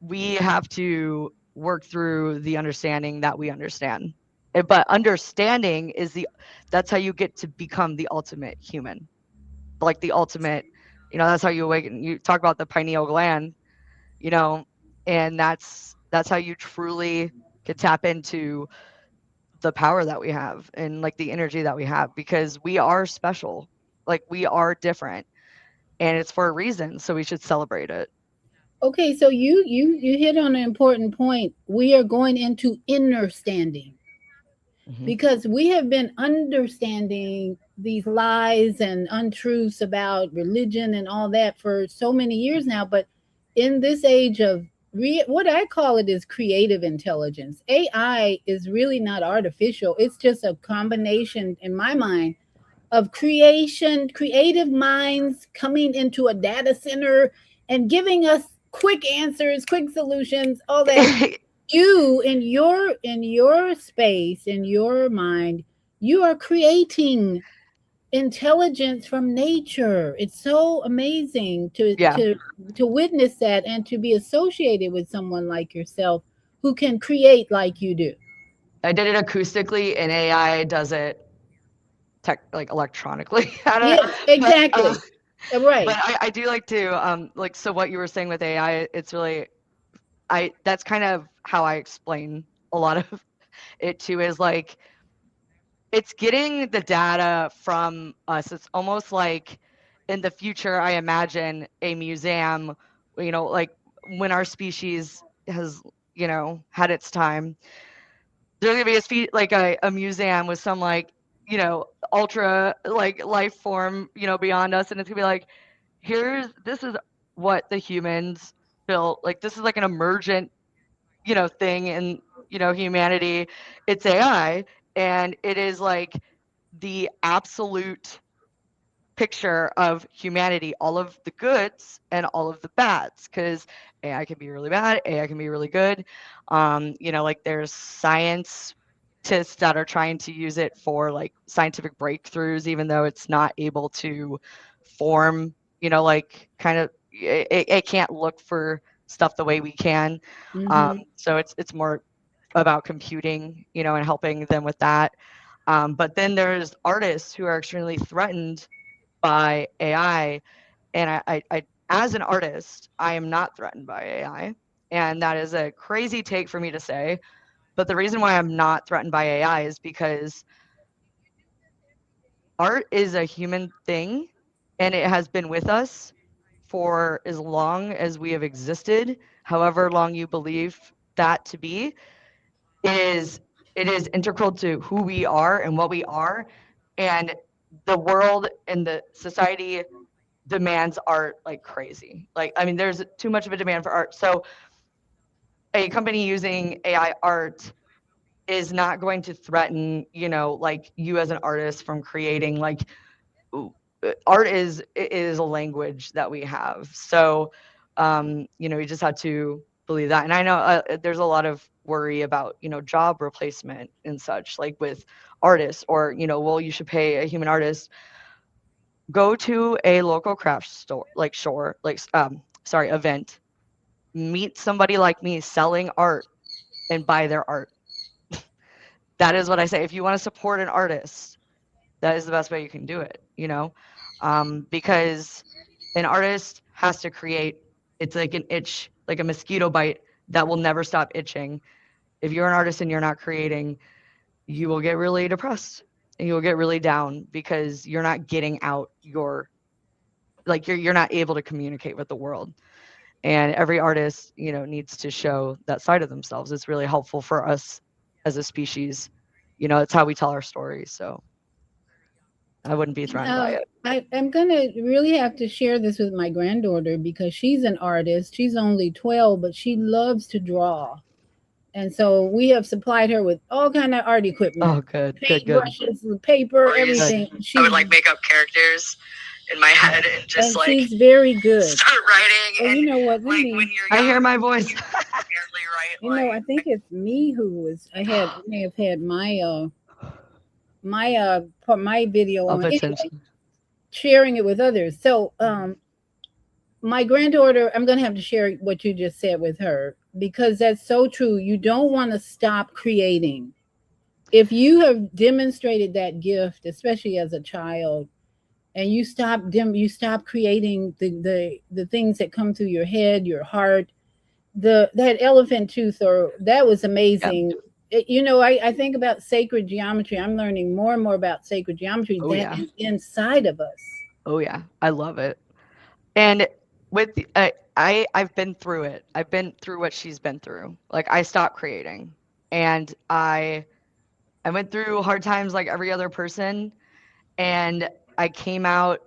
we have to work through the understanding that we understand. But understanding is that's how you get to become the ultimate human, like the ultimate, that's how you awaken. You talk about the pineal gland, you know, and that's how you truly can tap into the power that we have and like the energy that we have, because we are special, like we are different, and it's for a reason, so we should celebrate it. Okay, so you hit on an important point. We are going into inner standing, Hmm. because we have been understanding these lies and untruths about religion and all that for so many years now. But in this age of what I call it is creative intelligence, AI is really not artificial. It's just a combination, in my mind, of creative minds coming into a data center and giving us quick answers, quick solutions, all that. You in your space, in your mind, you are creating intelligence from nature. It's so amazing to Yeah, to to witness that and to be associated with someone like yourself who can create like you do. I did it acoustically, and AI does it like electronically. I don't Yeah, know, exactly. but Right. I do like to like, so what you were saying with AI, it's really, I that's kind of how I explain a lot of it too, is like it's getting the data from us. It's almost like in the future, I imagine a museum, like when our species has, had its time, there's gonna be like a museum with some like, ultra like life form, beyond us. And it's gonna be like, this is what the humans built. Like this is like an emergent, thing in, humanity. It's AI, and it is like the absolute picture of humanity, all of the goods and all of the bads, because AI can be really bad, AI can be really good. Like there's scientists that are trying to use it for like scientific breakthroughs, even though it's not able to form, like kind of, it can't look for stuff the way we can. Mm-hmm. So it's more about computing, and helping them with that. But then there's artists who are extremely threatened by AI. And as an artist, I am not threatened by AI. And that is a crazy take for me to say. But the reason why I'm not threatened by AI is because art is a human thing, and it has been with us for as long as we have existed, however long you believe that to be. It is integral to who we are and what we are. And the world and the society demands art like crazy. Like, I mean, there's too much of a demand for art. So a company using AI art is not going to threaten, like you as an artist from creating like art is a language that we have. So, you just have to believe that. And I know there's a lot of worry about, job replacement and such, like with artists, or, well, you should pay a human artist. Go to a local craft store, like event, meet somebody like me selling art and buy their art. That is what I say. If you want to support an artist, that is the best way you can do it, because an artist has to create. It's like an itch, like a mosquito bite that will never stop itching. If you're an artist and you're not creating, you will get really depressed and you'll get really down because you're not getting out you're not able to communicate with the world. And every artist, needs to show that side of themselves. It's really helpful for us as a species. It's how we tell our stories. So I wouldn't be threatened by it. I'm going to really have to share this with my granddaughter because she's an artist. She's only 12, but she loves to draw. And so we have supplied her with all kind of art equipment. Oh, good. Brushes, paper, everything. I would like make up characters in my head and just like she's very good. Start writing. And you know what? When you're young, I hear my voice. I think it's me who was. I may have had my my video on anyway, sharing it with others. So my granddaughter, I'm going to have to share what you just said with her because that's so true. You don't want to stop creating. If you have demonstrated that gift, especially as a child, and you stop creating the things that come through your head, your heart, that elephant tooth, or that was amazing. Yep. I think about sacred geometry. I'm learning more and more about sacred geometry is inside of us. Oh yeah, I love it. And with I've been through it. I've been through what she's been through. Like I stopped creating, and I went through hard times like every other person, and I came out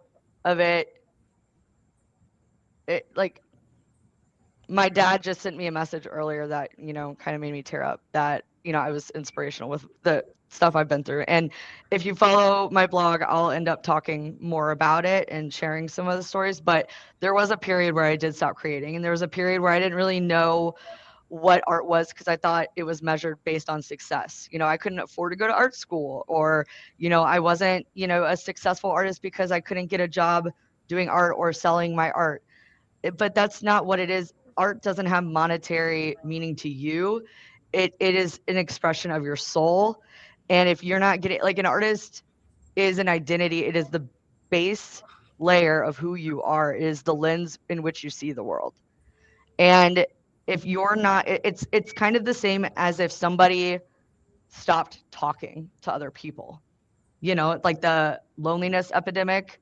of it like my dad just sent me a message earlier that, kind of made me tear up, that, I was inspirational with the stuff I've been through. And if you follow my blog, I'll end up talking more about it and sharing some of the stories. But there was a period where I did stop creating, and there was a period where I didn't really know what art was because I thought it was measured based on success. I couldn't afford to go to art school, or, I wasn't, a successful artist because I couldn't get a job doing art or selling my art. But that's not what it is. Art doesn't have monetary meaning to you. It is an expression of your soul. And if you're not getting, like, an artist is an identity. It is the base layer of who you are. It is the lens in which you see the world. And if you're not, it's kind of the same as if somebody stopped talking to other people, like the loneliness epidemic.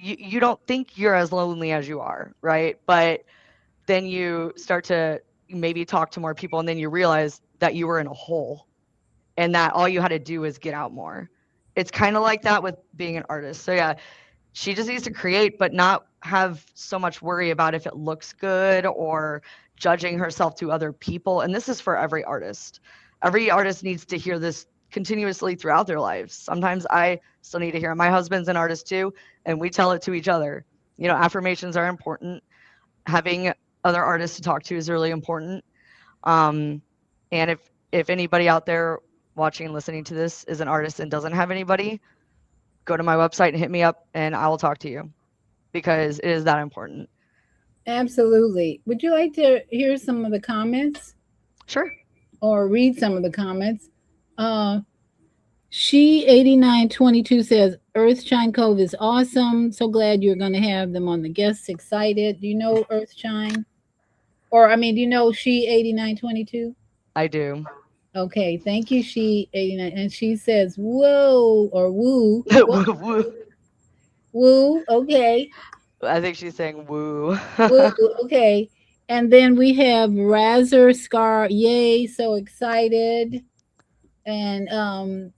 You don't think you're as lonely as you are, right? But then you start to maybe talk to more people, and then you realize that you were in a hole and that all you had to do was get out more. It's kind of like that with being an artist. So yeah, she just needs to create, but not have so much worry about if it looks good or judging herself to other people. And this is for every artist. Every artist needs to hear this continuously throughout their lives. Sometimes I still need to hear it. My husband's an artist too, and we tell it to each other. Affirmations are important. Having other artists to talk to is really important. And if anybody out there watching and listening to this is an artist and doesn't have anybody, go to my website and hit me up and I will talk to you, because it is that important. Absolutely. Would you like to hear some of the comments? Sure. Or read some of the comments? She 8922 says Earthshine Cove is awesome. So glad you're going to have them on the guests. Excited. Do you know Earthshine? Or do you know She 8922? I do. Okay, thank you, She 89. And she says whoa or woo. Woo. Woo. Okay. I think she's saying woo. Woo. Okay. And then we have Razor Scar. Yay, so excited. And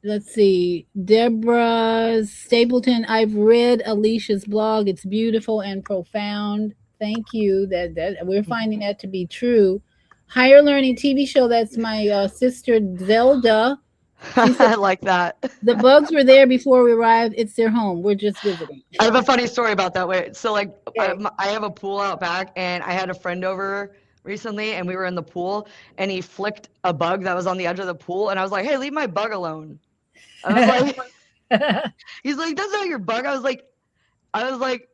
let's see, Deborah Stapleton. I've read Alicia's blog. It's beautiful and profound. Thank you. That we're finding that to be true. Higher Learning TV show. That's my sister Zelda. I like that. The bugs were there before we arrived. It's their home. We're just visiting. I have a funny story about that. Way. So okay. I have a pool out back, and I had a friend over recently, and we were in the pool, and he flicked a bug that was on the edge of the pool, and I was like, "Hey, leave my bug alone." I was like, he's like, "That's not your bug." I was like,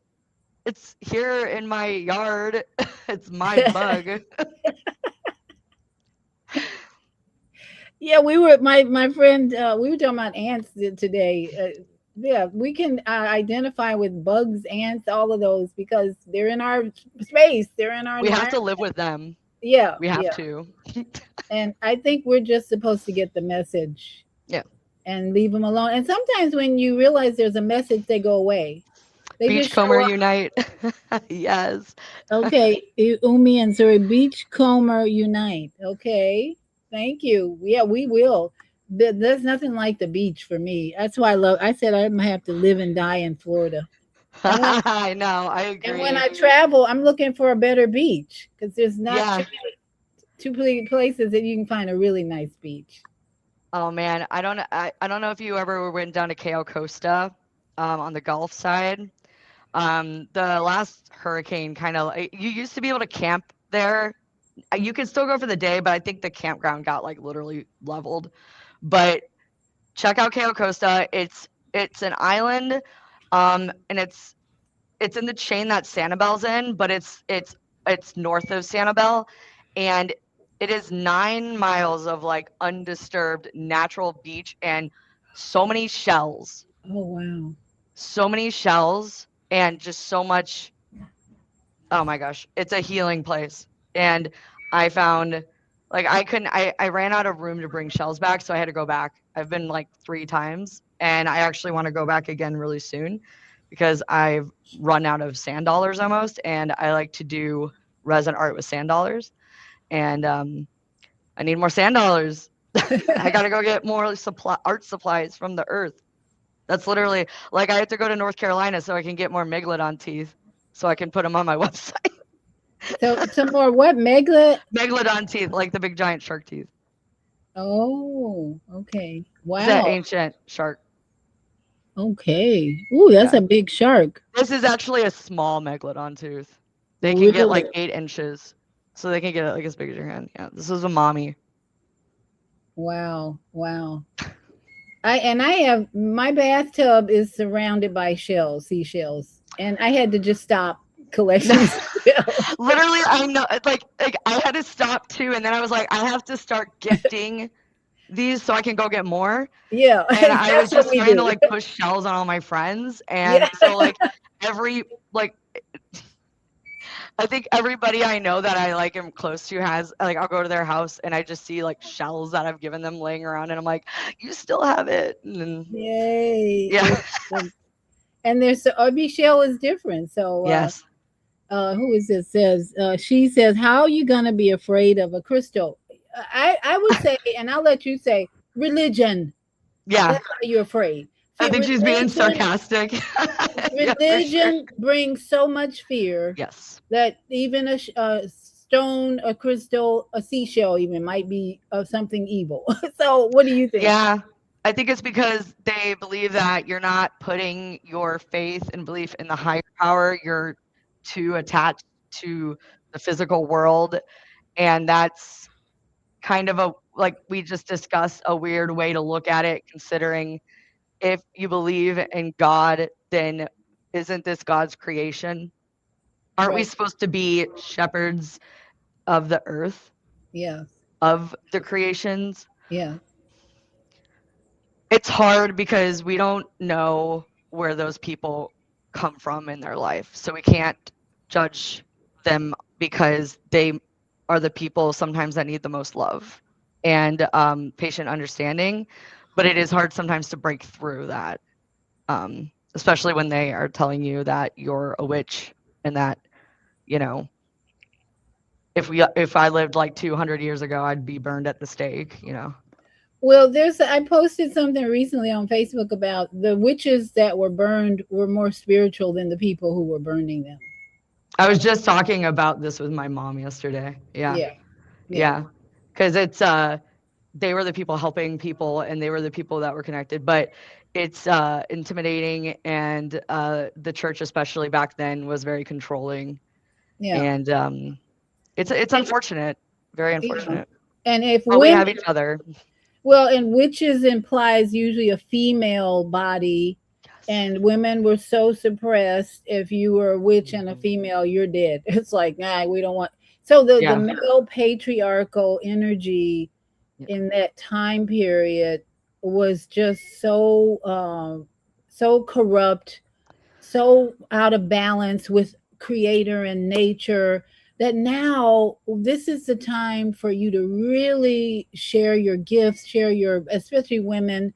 It's here in my yard. It's my bug. Yeah, we were my friend. We were talking about ants today. Yeah, we can identify with bugs, ants, all of those because they're in our space. They're in our We have to environment. live with them. Yeah, We have yeah. to. And I think we're just supposed to get the message. Yeah. And leave them alone. And sometimes when you realize there's a message, they go away. They just show Beachcomber up. unite. Yes. Okay, Umi and Suri, Beachcomber unite. Okay, thank you. Yeah, we will. There's nothing like the beach for me. That's why I love. I said I'm gonna have to live and die in Florida. And when I know. I and when agree. I travel, I'm looking for a better beach because there's not Yeah. too many places that you can find a really nice beach. Oh man, I don't know if you ever went down to Cayo Costa, on the Gulf side. The last hurricane kind of you used to be able to camp there. You could still go for the day, but I think the campground got like literally leveled. But check out Cayo Costa. It's an island, and it's in the chain that Sanibel's in, but it's north of Sanibel, and it is 9 miles of like undisturbed natural beach and so many shells, Oh wow. so many shells, and just so much. Oh my gosh, it's a healing place. And I found like I ran out of room to bring shells back, so I had to go back. I've been like 3 times, and I actually want to go back again really soon because I've run out of sand dollars almost, and I like to do resin art with sand dollars, and I need more sand dollars. I gotta go get more art supplies from the earth. That's literally like I have to go to North Carolina so I can get more megalodon teeth so I can put them on my website. So some more what Megalodon teeth, like the big giant shark teeth. Oh, okay. It's an Wow. ancient shark. Okay. Ooh, that's Yeah. a big shark. This is actually a small megalodon tooth. They Well, can get look like at 8 inches. So they can get it like as big as your hand. Yeah. This is a mommy. Wow, wow. I have my bathtub is surrounded by seashells, and I had to just stop collecting seashells. Literally, I know like I had to stop too, and then I was like, I have to start gifting these so I can go get more. Yeah, And I was that's what just we starting to do. like push shells on all my friends. And Yeah. so like every like I think everybody I know that I like am close to has like I'll go to their house and I just see like shells that I've given them laying around and I'm like, you still have it. And then, Yay. yeah. And there's every shell is different. So Yes. who is this says she says, how are you gonna be afraid of a crystal? I would say, and I'll let you say religion. Yeah. That's why you're afraid. I think she's being sarcastic. Yeah, for sure. Religion brings so much fear Yes. that even a stone, a crystal, a seashell even might be something evil. So what do you think? Yeah. I think it's because they believe that you're not putting your faith and belief in the higher power. You're too attached to the physical world. And that's kind of a, like we just discussed, a weird way to look at it, considering if you believe in God, then isn't this God's creation? Aren't we Right. supposed to be shepherds of the earth, Yeah. of the creations? Yeah. It's hard because we don't know where those people come from in their life. So we can't judge them because they are the people sometimes that need the most love and patient understanding. But it is hard sometimes to break through that, especially when they are telling you that you're a witch and that, you know, if I lived like 200 years ago, I'd be burned at the stake, you know. Well, I posted something recently on Facebook about the witches that were burned were more spiritual than the people who were burning them. I was just talking about this with my mom yesterday. Yeah. Yeah. Yeah. Because it's they were the people helping people and they were the people that were connected. But it's intimidating, and the church, especially back then, was very controlling. Yeah. And it's unfortunate, very unfortunate. And if But we women, have each other. well, and witches implies usually a female body, Yes. And women were so suppressed. If you were a witch and a female, you're dead. It's like, nah, we don't want. So the Yeah. male patriarchal energy Yeah. in that time period was just so so corrupt, so out of balance with creator and nature, that now this is the time for you to really share your gifts, share your, especially women,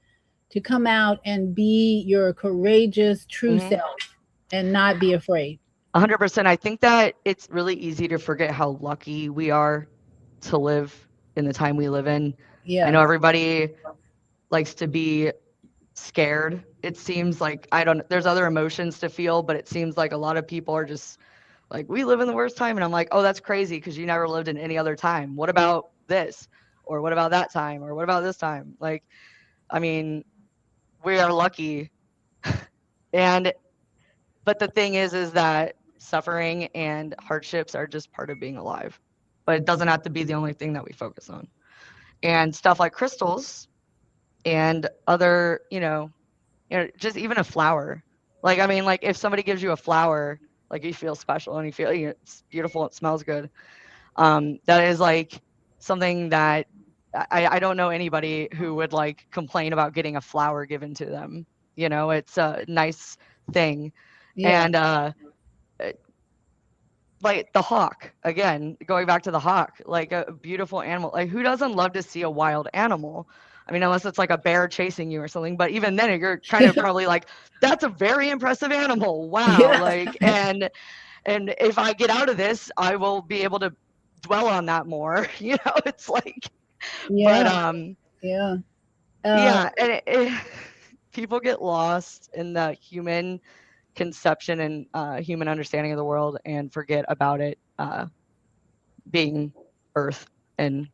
to come out and be your courageous true Mhm. self and not be afraid. 100%. I think that it's really easy to forget how lucky we are to live in the time we live in. I know Yes. everybody likes to be scared. It seems like I don't there's other emotions to feel, but it seems like a lot of people are just like, we live in the worst time. And I'm like, oh, that's crazy because you never lived in any other time. What about this? Or what about that time? Or what about this time? Like, I mean, we are lucky. And but the thing is that suffering and hardships are just part of being alive. But it doesn't have to be the only thing that we focus on. And stuff like crystals and other, just even a flower. Like, I mean, like if somebody gives you a flower, like you feel special and you feel it's beautiful, it smells good. That is like something that I don't know anybody who would like complain about getting a flower given to them. It's a nice thing. Yeah. And uh, like the hawk, again, going back to the hawk, like a beautiful animal. Like who doesn't love to see a wild animal? I mean, unless it's like a bear chasing you or something, but even then you're kind of probably like, that's a very impressive animal. Wow. Yeah. Like, and if I get out of this, I will be able to dwell on that more. It's like, but Yeah. Yeah. Uh, yeah, and people get lost in the human conception and human understanding of the world and forget about it being Earth, and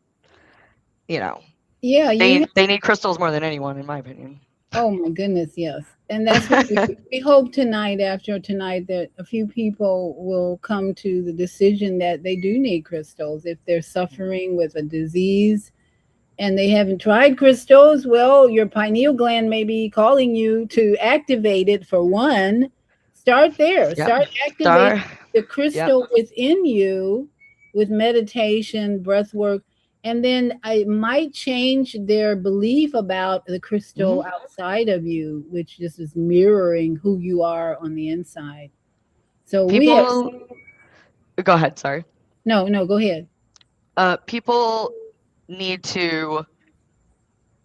you know yeah. You. they need crystals more than anyone, in my opinion. Oh my goodness, yes. And that's what we hope tonight, after tonight, that a few people will come to the decision that they do need crystals. If they're suffering with a disease and they haven't tried crystals, well, your pineal gland may be calling you to activate it for one. Start there. Yep. Start activating Star. the Yep. crystal within you with meditation, breath work, and then it might change their belief about the Hmm. crystal outside of you, which just is mirroring who you are on the inside. So we have People, go ahead. Sorry. no, no, go ahead. People need to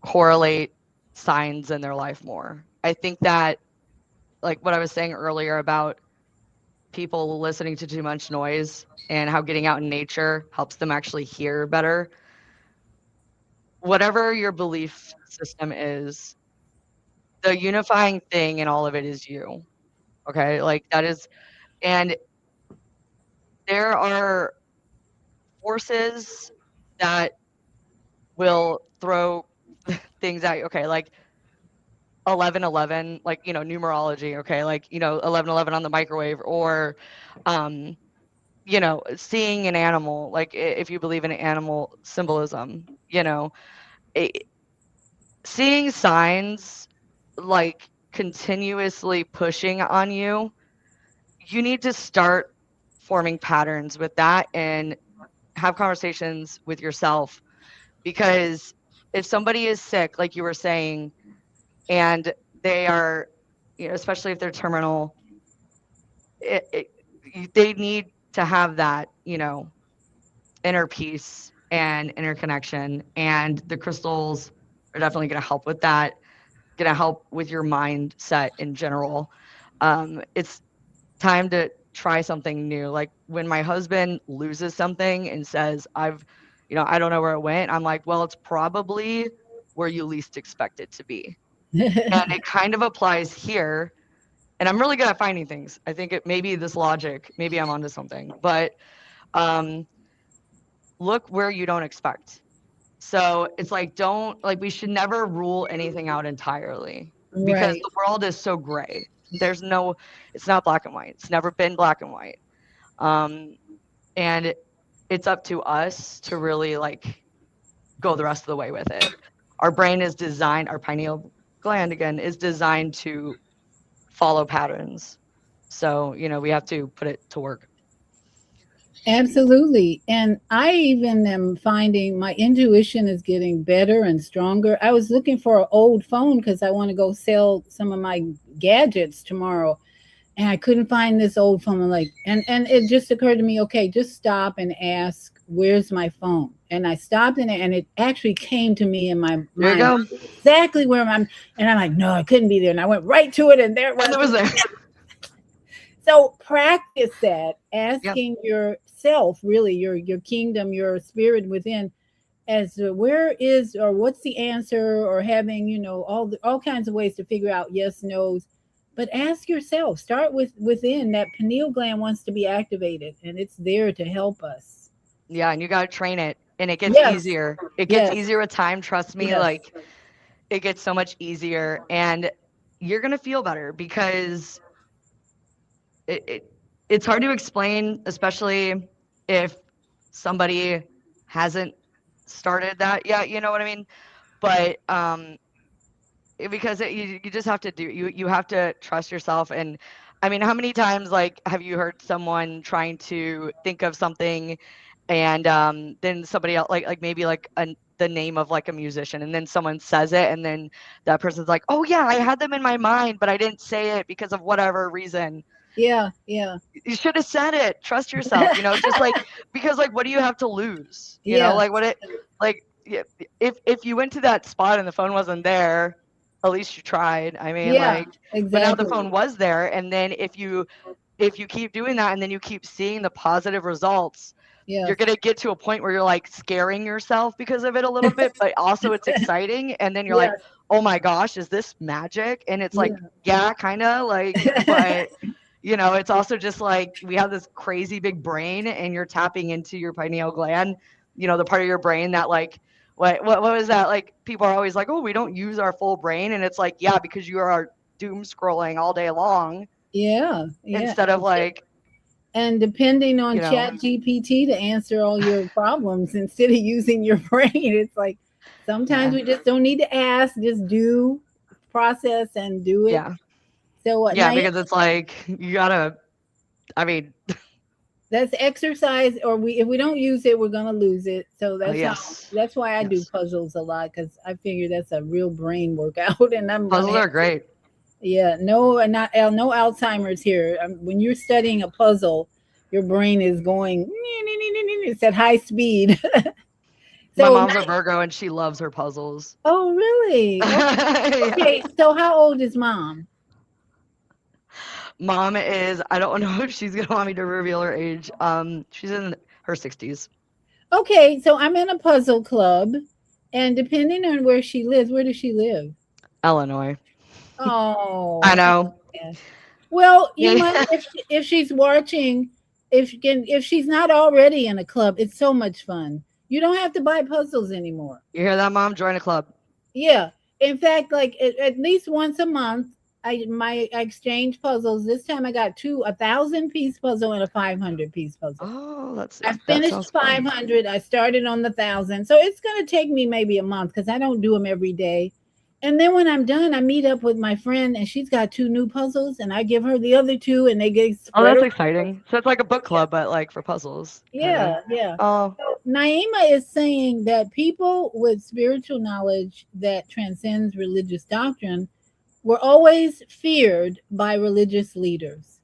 correlate signs in their life more. I think that, like what I was saying earlier about people listening to too much noise and how getting out in nature helps them actually hear better. Whatever your belief system is, the unifying thing in all of it is you. Okay? Like that is, and there are forces that will throw things at you. Okay, like 1111, like numerology, okay? Like 1111 on the microwave, or um seeing an animal, like if you believe in animal symbolism, it, seeing signs like continuously pushing on you, you need to start forming patterns with that and have conversations with yourself, because if somebody is sick, like you were saying, and they are, especially if they're terminal, they need to have that, inner peace and interconnection. And the crystals are definitely going to help with that, going to help with your mindset in general. It's time to try something new. Like when my husband loses something and says, I don't know where it went, I'm like, well, it's probably where you least expect it to be. And it kind of applies here. And I'm really good at finding things. I think it maybe this logic, maybe I'm onto something, but um, look where you don't expect. So it's like, don't, like, we should never rule anything out entirely because Right. the world is so gray. There's no, it's not black and white. It's never been black and white. Um, and it's up to us to really like go the rest of the way with it. Our brain is designed, our pineal gland again is designed to follow patterns. So, we have to put it to work. Absolutely. And I even am finding my intuition is getting better and stronger. I was looking for an old phone because I want to go sell some of my gadgets tomorrow. And I couldn't find this old phone. I'm like, and it just occurred to me, okay, just stop and ask, where's my phone? And I stopped in it, and it actually came to me in my There you mind go. exactly where I'm. And I'm like, no, I couldn't be there. And I went right to it, and there it And it was. was there. So practice that, Yep. asking yourself, really, your kingdom, your spirit within, as to where is or what's the answer, or having all kinds of ways to figure out yes nos. But ask yourself, start within. That pineal gland wants to be activated, and it's there to help us. Yeah, and you got to train it, and it gets Yes, easier. It gets yes, easier with time, trust me, yes, like it gets so much easier, and you're going to feel better because it, it it's hard to explain, especially if somebody hasn't started that yet, you know what I mean? But because you just have to you have to trust yourself. And I mean, how many times, like, have you heard someone trying to think of something, and then somebody else, like maybe like the name of like a musician, and then someone says it, and then that person's like, oh yeah, I had them in my mind, but I didn't say it because of whatever reason. yeah, yeah, You should have said it. Trust yourself, just like, because like, what do you have to lose? yeah, Like, what it, like, yeah, if you went to that spot and the phone wasn't there, at least you tried. I mean, yeah, like, but now the exactly. phone was there, and then if you keep doing that, and then you keep seeing the positive results, you're Yes, gonna get to a point where you're like scaring yourself because of it a little bit, but also it's exciting, and then you're like, yes, oh my gosh, is this magic? And it's like, yeah. yeah, kind of like, but it's also just like we have this crazy big brain, and you're tapping into your pineal gland, the part of your brain that, like, what was that? Like, people are always like, oh, we don't use our full brain. And it's like, yeah, because you are doom scrolling all day long Yeah, yeah. instead of like, And depending on you know, Chat GPT to answer all your problems instead of using your brain, it's like sometimes yeah, we just don't need to ask, just do, process, and do it. yeah, So what yeah, night? because it's like you gotta, I mean, That's exercise, or we if we don't use it, we're gonna lose it. So yes, that's why I do yes, puzzles a lot, because I figure that's a real brain workout, and I'm gonna puzzles have are great. yeah, no, not no Alzheimer's here. When you're studying a puzzle, your brain is going. It's at high speed. My So, mom's a Virgo and she loves her puzzles. oh really? Yeah. Okay. So how old is mom? Mom is, I don't know if she's gonna want me to reveal her age. She's in her 60s. Okay, so I'm in a puzzle club, and depending on where she lives, where does she live? Illinois. I Oh, know. yes. Well, you Yeah. might if she's watching, if she's not already in a club, it's so much fun. You don't have to buy puzzles anymore. You hear that, Mom? Join a club. Yeah. In fact, like at least once a month, I exchange puzzles. This time I got two 1,000 piece puzzle and a 500 piece puzzle. Oh, I that finished sounds fun. 500. I started on the 1,000. So it's going to take me maybe a month because I don't do them every day. And then when I'm done, I meet up with my friend, and she's got two new puzzles, and I give her the other two, and they get Oh, spread that's around. exciting. So it's like a book club, but like for puzzles, kind of. Yeah, yeah. Oh, Naima is saying that people with spiritual knowledge that transcends religious doctrine were always feared by religious leaders,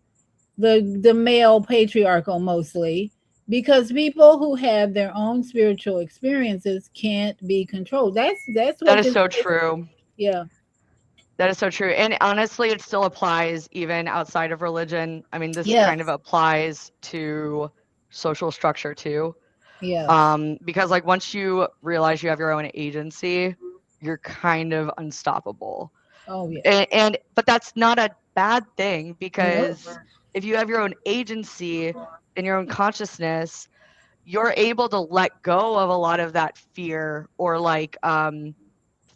the male patriarchal mostly, because people who have their own spiritual experiences can't be controlled. That's that what is this so true. yeah. That is so true. And honestly, it still applies even outside of religion. I mean, this kind of Yes. applies to social structure too. Yes. Because like once you realize you have your own agency, you're kind of unstoppable. Oh yeah. And but that's not a bad thing, No. because if you have your own agency and your own consciousness, you're able to let go of a lot of that fear, or like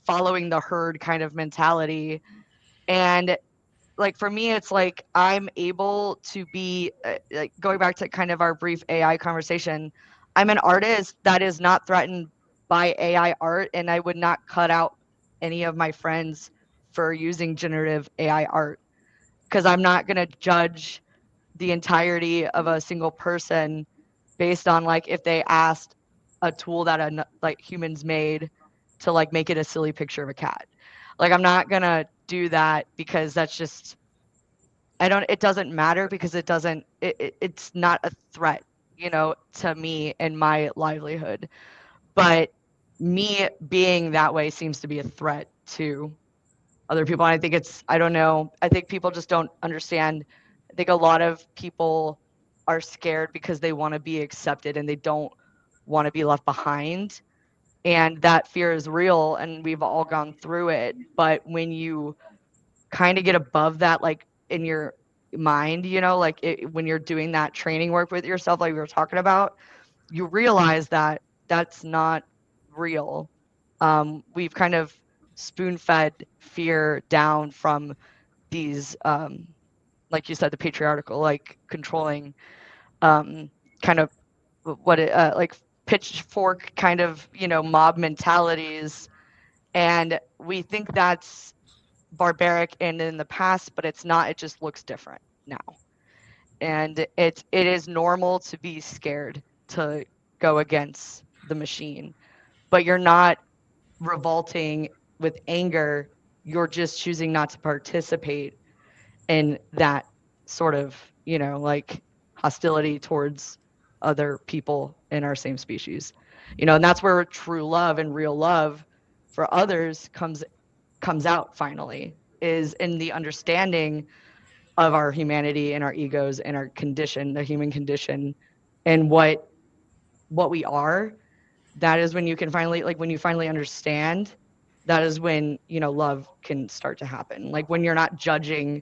following the herd kind of mentality. And like for me, it's like I'm able to be like, going back to kind of our brief AI conversation, I'm an artist that is not threatened by AI art, and I would not cut out any of my friends for using generative AI art. because I'm not going to judge the entirety of a single person based on like if they asked a tool that like humans made to like make it a silly picture of a cat. Like I'm not going to do that because that's just it doesn't matter because it's not a threat, to me and my livelihood. But me being that way seems to be a threat to other people. And I don't know. I think people just don't understand. I think a lot of people are scared because they want to be accepted and they don't want to be left behind. And that fear is real and we've all gone through it. But when you kind of get above that, like in your mind, like when you're doing that training work with yourself, like we were talking about, you realize that that's not real. We've kind of spoon fed fear down from these, like you said, the patriarchal, like controlling, kind of like pitchfork kind of, mob mentalities. And we think that's barbaric and in the past, but it's not. It just looks different now. And it is normal to be scared to go against the machine, but you're not revolting with anger. You're just choosing not to participate in that sort of, like hostility towards other people in our same species. And that's where true love and real love for others comes out finally, is in the understanding of our humanity and our egos and our condition, the human condition, and what we are. That is when you can finally, like when you finally understand, that is when, love can start to happen. Like when you're not judging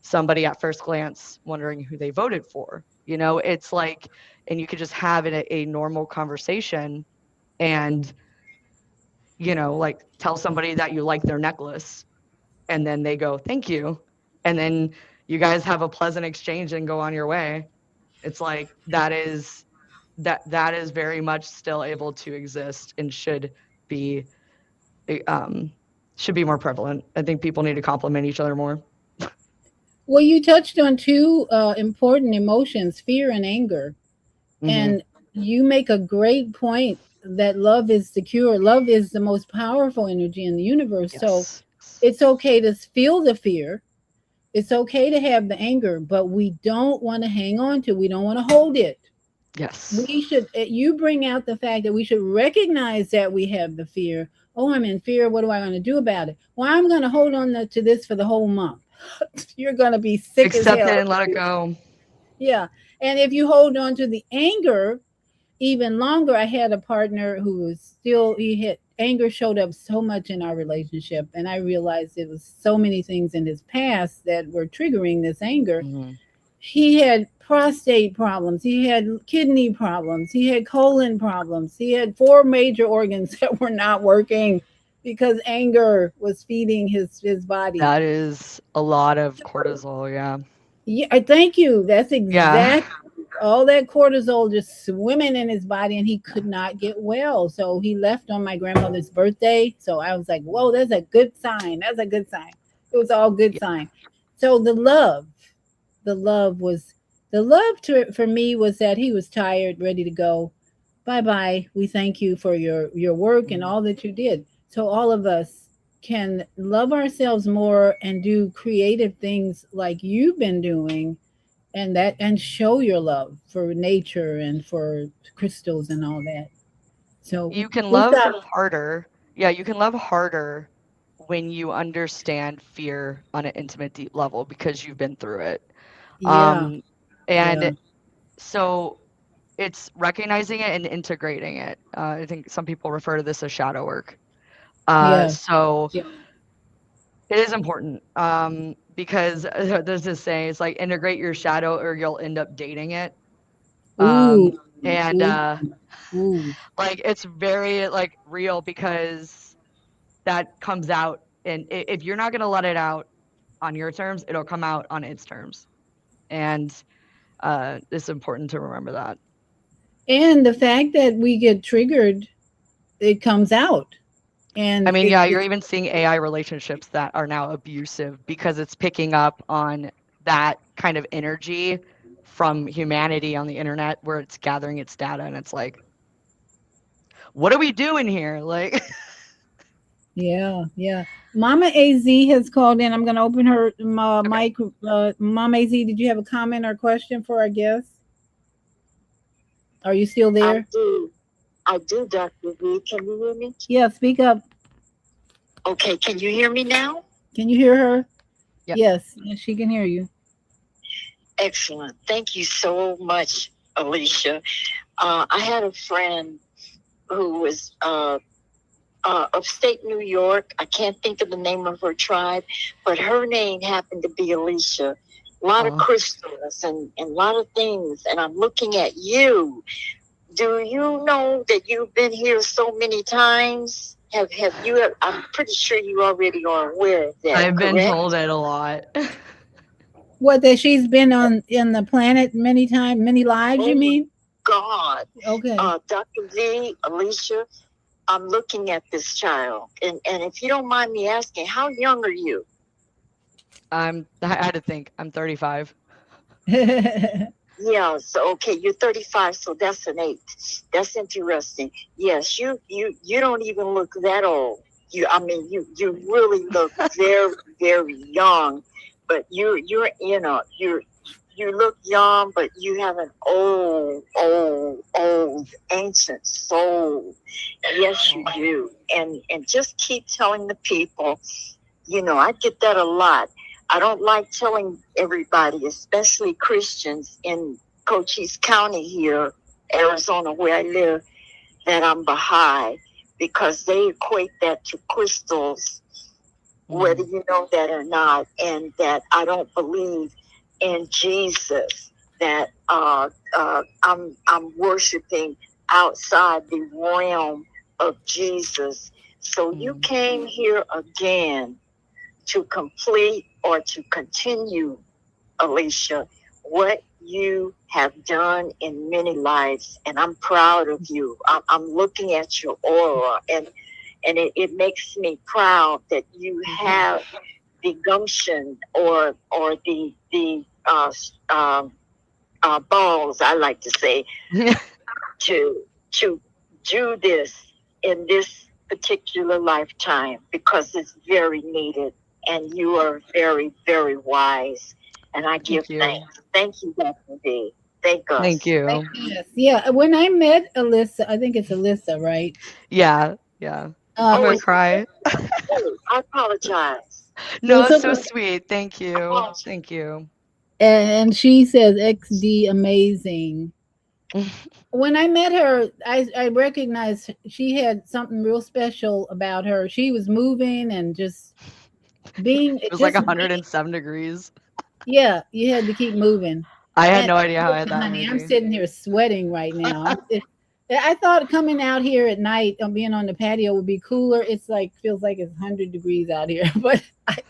somebody at first glance, wondering who they voted for, it's like, and you could just have a normal conversation and, like tell somebody that you like their necklace and then they go, thank you. And then you guys have a pleasant exchange and go on your way. It's like, that is very much still able to exist and be should be more prevalent. I think people need to compliment each other more. Well, you touched on two important emotions, fear and anger. Mm-hmm. And you make a great point that love is the cure. Love is the most powerful energy in the universe. Yes. So it's okay to feel the fear. It's okay to have the anger, but we don't want to hang on to, we don't want to hold it. Yes. We should, you bring out the fact that we should recognize that we have the fear. Oh, I'm in fear. What do I want to do about it? Well, I'm going to hold on to this for the whole month. You're going to be sick Accept as hell. it and let it go. Yeah. And if you hold on to the anger even longer, I had a partner who was still, anger showed up so much in our relationship. And I realized it was so many things in his past that were triggering this anger. Mm-hmm. He had prostate problems. He had kidney problems. He had colon problems. He had 4 major organs that were not working because anger was feeding his body. That is a lot of cortisol. Yeah. Yeah, I thank you. That's Yeah. all that cortisol just swimming in his body, and he could not get well. So he left on my grandmother's birthday. So I was like, whoa, that's a good sign. That's a good sign. It was all good sign. So the love for me was that he was tired, ready to go. Bye-bye. We thank you for your work and all that you did. So all of us can love ourselves more and do creative things like you've been doing, and show your love for nature and for crystals and all that. So you can love harder. Yeah, you can love harder when you understand fear on an intimate, deep level because you've been through it. Yeah. And so it's recognizing it and integrating it. I think some people refer to this as shadow work. So it is important, because there's this saying, it's like integrate your shadow or you'll end up dating it. Like it's very like real because that comes out, and if you're not going to let it out on your terms, it'll come out on its terms. And it's important to remember that. And the fact that we get triggered, it comes out. And I mean, you're even seeing AI relationships that are now abusive because it's picking up on that kind of energy from humanity on the internet where it's gathering its data and it's like, what are we doing here? Like, Yeah, yeah. Mama Az has called in. I'm going to open her okay. mic. Mama Az, did you have a comment or question for our guest? Are you still I there? do. I do, Dr. V. Can you hear me? Yeah, speak up. Okay, can you hear me now? Can you hear her? Yep. Yes, she can hear you. Excellent. Thank you so much, Alicia. I had a friend who was upstate New York. I can't think of the name of her tribe, but her name happened to be Alicia. A lot of Oh. crystals and a lot of things. And I'm looking at you. Do you know that you've been here so many times? Have you? I'm pretty sure you already are aware of that. I've been Correct? told it a lot. What, that she's been on in the planet many times, many lives, you Oh my mean? God, Okay. Dr. V, Alicia, I'm looking at this child, and if you don't mind me asking, how young are you? I had to think. I'm 35. Yeah, so okay, you're 35, so that's an 8. That's interesting. Yes, you don't even look that old. I mean, you really look very, very young, but you're you look young, but you have an old ancient soul. Yes, you do. And just keep telling the people, I get that a lot. I don't like telling everybody, especially Christians in Cochise County here, Arizona, where I live, that I'm Baha'i, because they equate that to crystals, whether you know that or not, and that I don't believe in Jesus, that I'm worshiping outside the realm of Jesus. So you came here again to complete or to continue, Alicia, what you have done in many lives, and I'm proud of you. I'm looking at your aura, and it makes me proud that you have the gumption or the balls, I like to say, to do this in this particular lifetime, because it's very needed, and you are very, very wise, and I give Thank you. thanks. Thank you, Dr. V. Thank Thank us. you. Yes. Yeah. When I met Alyssa, I think it's Alyssa, right? Yeah. Yeah. I'm Uh, gonna Oh, cry. oh, I apologize. it No, was it's a, so sweet. Thank I you. apologize. Thank you. and she says XD amazing. When I met her, I recognized she had something real special about her. She was moving and just being It was like just being, 107 degrees. yeah, you had to keep moving. I had And no idea how I had listen, that honey, I'm energy. sitting here sweating right now. I thought coming out here at night on being on the patio would be cooler. It's like feels like it's 100 degrees out here, but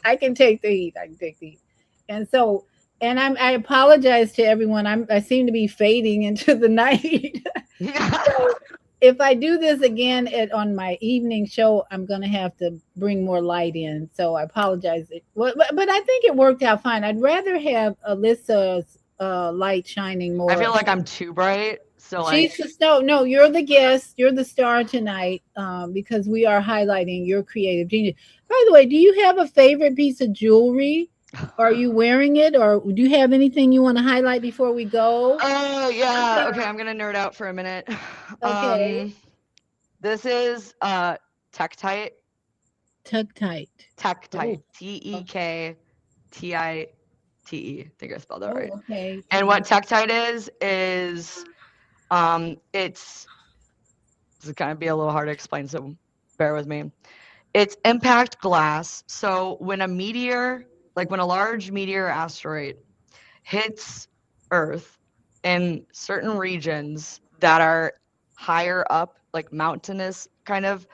I can take the heat. I can take the heat. And so, and I apologize to everyone. I seem to be fading into the night. So if I do this again on my evening show, I'm going to have to bring more light in. So I apologize. But I think it worked out fine. I'd rather have Alyssa's light shining I more. feel like I'm too bright. So She's like, the star. No, you're the guest. You're the star tonight, because we are highlighting your creative genius. By the way, do you have a favorite piece of jewelry? Are you wearing it, or do you have anything you want to highlight before we go? oh yeah. Okay, I'm gonna nerd out for a minute. Okay, This is Tektite. tuck tight. Tektite. Oh, Tektite. I think I spelled that oh, right. okay. And what Tektite is it's this is gonna be a little hard to explain, so bear with me. It's impact glass. So when a meteor, like when a large meteor or asteroid hits Earth in certain regions that are higher up, like mountainous kind of,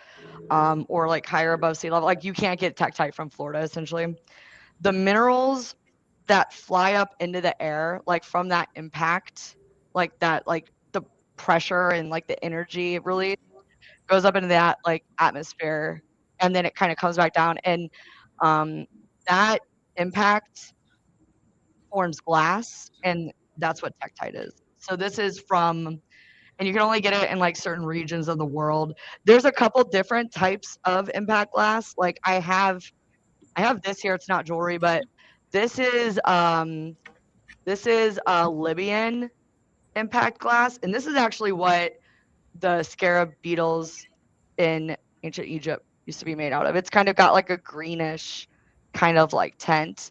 or like higher above sea level, like you can't get tektite from Florida essentially. The minerals that fly up into the air, like from that impact, like that, like the pressure and like the energy really goes up into that like atmosphere and then it kind of comes back down and um that impact forms glass, and that's what tektite is. So this is from, and you can only get it in like certain regions of the world. There's a couple different types of impact glass. Like I have this here. It's not jewelry, but this is um this is a Libyan impact glass, and this is actually what the scarab beetles in ancient Egypt used to be made out of. It's kind of got like a greenish kind of like tint.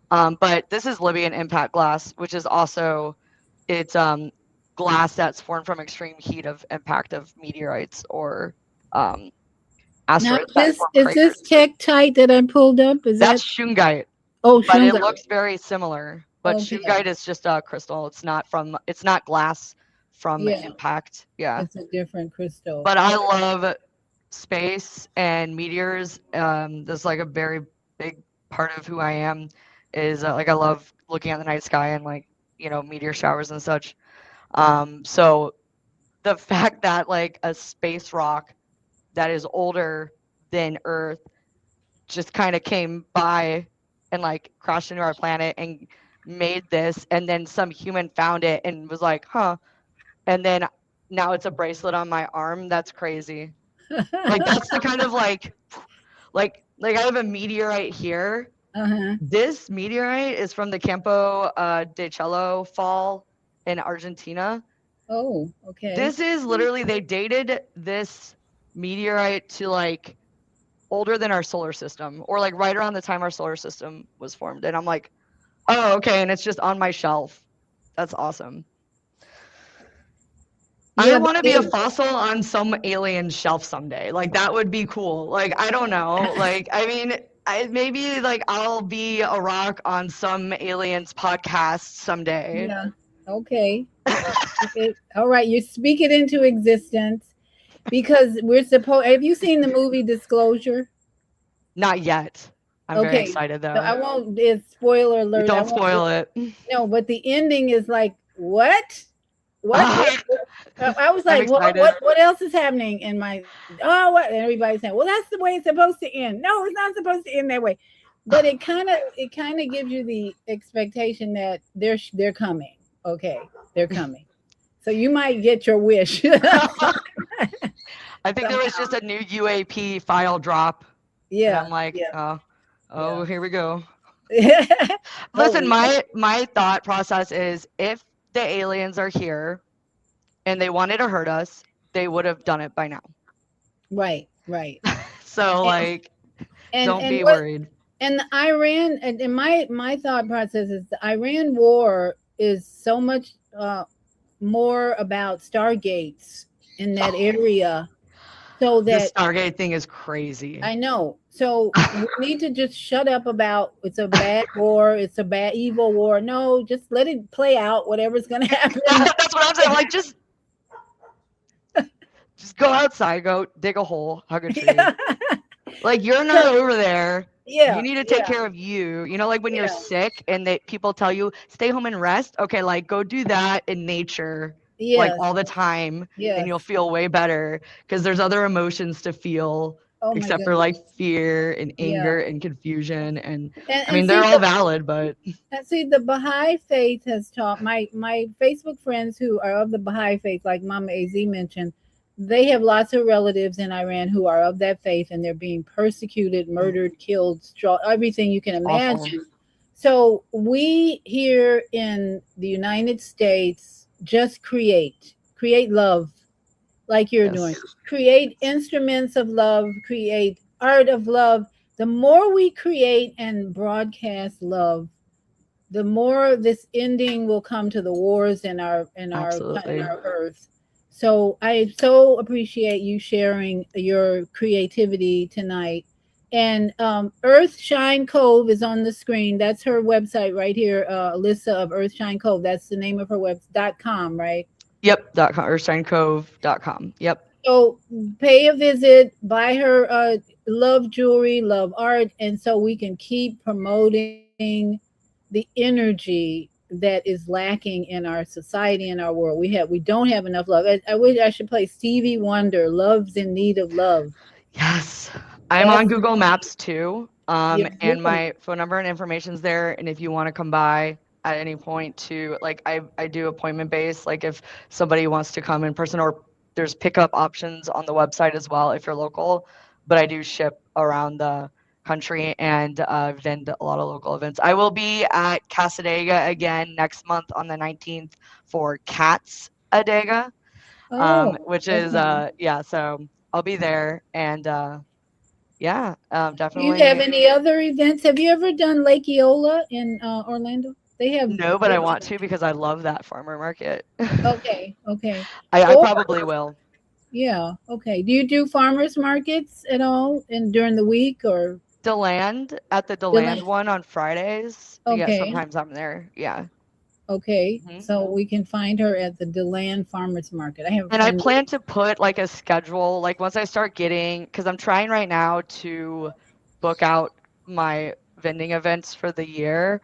But this is Libyan impact glass, which is also it's glass that's formed from extreme heat of impact of meteorites or um, Now, asteroids that this form is craters. this Tektite that I pulled up. Is that That's shungite, oh but it Shungite? looks very similar. But Okay, shungite is just a crystal. It's not glass from yeah, impact. Yeah. it's a different crystal. But I love space and meteors. That's like a very big part of who I am. Is like I love looking at the night sky and like meteor showers and such. So the fact that like a space rock that is older than Earth just kind of came by and like crashed into our planet and made this, and then some human found it and was like, huh, and then now it's a bracelet on my arm. That's crazy. Like that's the kind of like I have a meteorite here. Uh-huh. This meteorite is from the Campo de Cello fall in Argentina. Oh, okay. This is literally they dated this meteorite to like older than our solar system, or like right around the time our solar system was formed. And I'm like, oh, okay, and it's just on my shelf. That's awesome. I Yeah, want to be a fossil on some alien shelf someday. Like that would be cool. Like I don't know. Like I mean, maybe like I'll be a rock on some aliens podcast someday. yeah. Okay. Okay. All right, you speak it into existence because we're supposed. Have you seen the movie Disclosure? Not yet. I'm very Okay, excited though. so I won't. It's spoiler alert. Don't spoil it. No, but the ending is like what? What? I was I'm like, what, excited. what else is happening in my what? And everybody's saying, well, that's the way it's supposed to end. No, it's not supposed to end that way. But it kind of gives you the expectation that they're coming. Okay, they're coming. So you might get your wish. I think there was just a new UAP file drop. Yeah. And I'm like, yeah. oh, here we go. Oh, Listen, my thought process is if the aliens are here and they wanted to hurt us, they would have done it by now. right. So like don't be worried. And the Iran and my thought process is the Iran war is so much more about stargates in that area. So that the Stargate thing is crazy. I know. So we need to just shut up about it's a bad war, it's a bad evil war. No, just let it play out, whatever's gonna happen. That's what I'm saying. Like just go outside, go dig a hole, hug a tree. Like you're not over there. Yeah. You need to take care of you. You know, like when you're sick and people tell you stay home and rest. Okay, like go do that in nature. Like all the time, and you'll feel way better because there's other emotions to feel except for like fear and anger and confusion and I mean they're all valid, but see the Baha'i faith has taught my Facebook friends who are of the Baha'i faith, like Mama AZ mentioned, they have lots of relatives in Iran who are of that faith and they're being persecuted, murdered, killed, everything you can imagine. Awful. So we here in the United States just create love like you're doing. Create instruments of love, create art of love. The more we create and broadcast love, the more this ending will come to the wars in our earth. So I so appreciate you sharing your creativity tonight. And Earthshine Cove is on the screen. That's her website right here, Alyssa of Earthshine Cove. That's the name of her .com, right? Yep, .com, earthshinecove.com. Yep. So pay a visit, buy her love jewelry, love art, and so we can keep promoting the energy that is lacking in our society and our world. We don't have enough love. I wish I should play Stevie Wonder, Love's in Need of Love. Yes. I'm on Google Maps too. And my phone number and information's there. And if you want to come by, at any point to like I do appointment based. Like if somebody wants to come in person, or there's pickup options on the website as well if you're local. But I do ship around the country and vend a lot of local events. I will be at Casadega again next month on the 19th for Cats Adega, Oh, which is okay. yeah. So I'll be there and yeah, Do you have definitely. any other events? Have you ever done Lake Eola in Orlando? They have. No, but I want to because I love that farmer market. Okay, okay. I Or probably will. yeah, okay. Do you do farmers markets at all in during the week or Deland at the the Deland land? one on Fridays. Yeah, Okay, sometimes I'm there. Yeah. okay. Mhm. So we can find her at the Deland Farmers Market. I have a And I friend. plan to put like a schedule, like once I start getting, because I'm trying right now to book out my vending events for the year.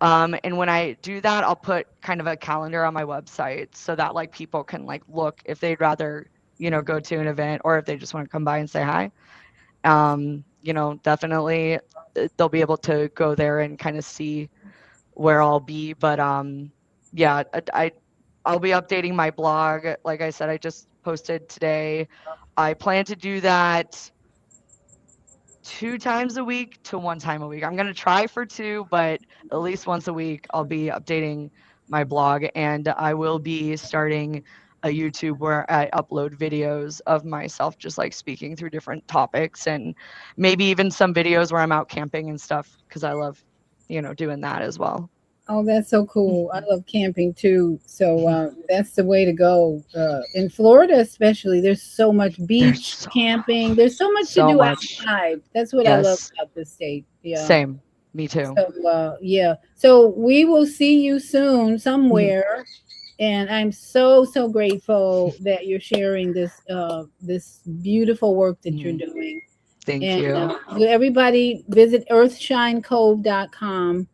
And when I do that, I'll put kind of a calendar on my website so that like people can like look if they'd rather, go to an event or if they just want to come by and say hi. Definitely they'll be able to go there and kind of see where I'll be. But yeah, I'll be updating my blog. Like I said, I just posted today. I plan to do that 2 times a week to 1 time a week. I'm gonna try for 2, but at least once a week, I'll be updating my blog, and I will be starting a YouTube where I upload videos of myself just, like, speaking through different topics and maybe even some videos where I'm out camping and stuff because I love, doing that as well. Oh, that's so cool. I love camping too. So that's the way to go. In Florida, especially, there's so much There's beach camping. There's so much to so do much. outside. That's what I love Yes, about this state. Yeah. same. Me too. So yeah. So we will see you soon Mhm. somewhere. And I'm so so grateful that you're sharing this beautiful work that you're Mhm. doing. Thank And you. will everybody visit earthshinecove.com.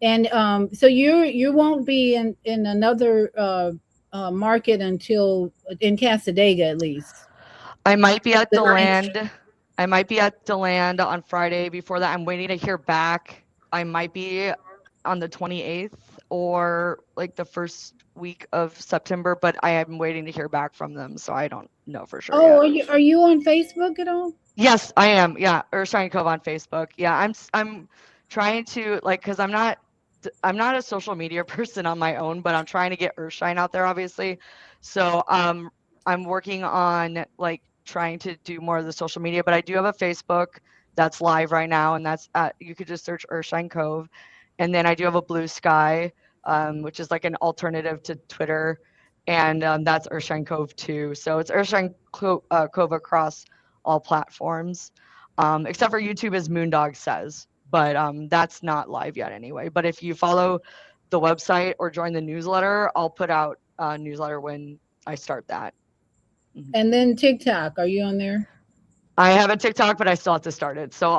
And so you won't be in another market until in Casadega at least I might be at the 19th. DeLand. I might be at DeLand on Friday. Before that, I'm waiting to hear back. I might be on the 28th or like the first week of September, but I am waiting to hear back from them, so I don't know for sure Oh, yet. are you on Facebook at all? Yes, I am. Yeah, Earthshine Cove on Facebook. Yeah, I'm trying to like because I'm not a social media person on my own, but I'm trying to get Earthshine out there, obviously. So I'm working on like trying to do more of the social media, but I do have a Facebook that's live right now, and that's you could just search Earthshine Cove, and then I do have a Blue Sky, which is like an alternative to Twitter, and that's Earthshine Cove too. So it's Cove across all platforms, except for YouTube, as Moondog says. But that's not live yet anyway. But if you follow the website or join the newsletter, I'll put out a newsletter when I start that. Mhm. And then TikTok, are you on there? I have a TikTok, but I still have to start it. So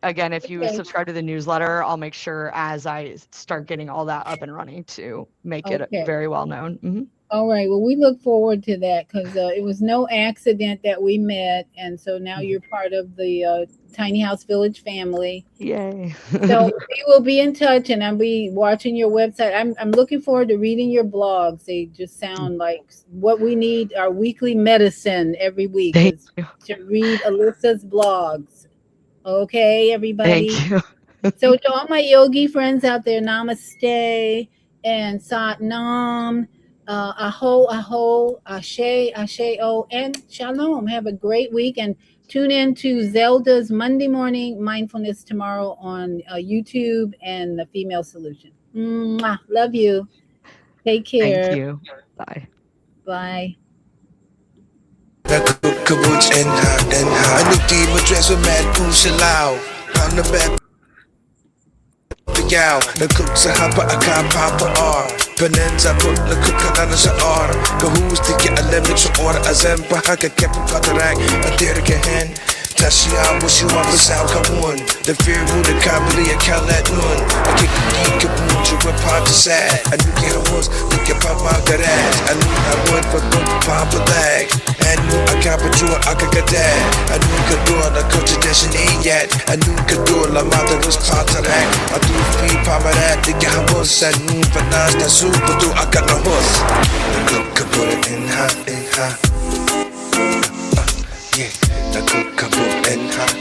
again, if you Okay. subscribe to the newsletter, I'll make sure as I start getting all that up and running to make it Okay. very well known. Mhm. All right. Well, we look forward to that because it was no accident that we met, and so now Mhm. you're part of the Tiny House Village family. Yay. So we will be in touch, and I'll be watching your website. I'm looking forward to reading your blogs. They just sound like what we need. Our weekly medicine every week Thank is you. to read Alyssa's blogs. Okay, everybody. Thank you. So to all my yogi friends out there, namaste and sat nam, aho aho, ashe ashe o, and shalom. Have a great week and tune in to Zelda's Monday morning mindfulness tomorrow on YouTube and the Female Solution. Mwah. Love you. Take Thank care. you. Bye. Bye. Kabuch and ha. I look deep address with mad Pushalao. On the back. Yaw, the cook sa hapa aka papa R. Penenza put the cook kanana sa R. Kahus to get a limit sa or azem pahaka kepu patarak. A dirga hen. Tashiya wish you up a sound kamun. The fear who the kabili a kalat nun. I kick the kabun to a part to sad. I knew get a horse, look at papa got ass. I knew I would for book papa lag. And knew I 가봐줘 아까까지 눈 그도나 거치 대신이 yet 눈 그도나 마다로 스파트랙 두피 파마라 되게 한번 싼 바나스 다 수고도 아까 나 호스 나 그거를 인하 yeah 나 그거 인하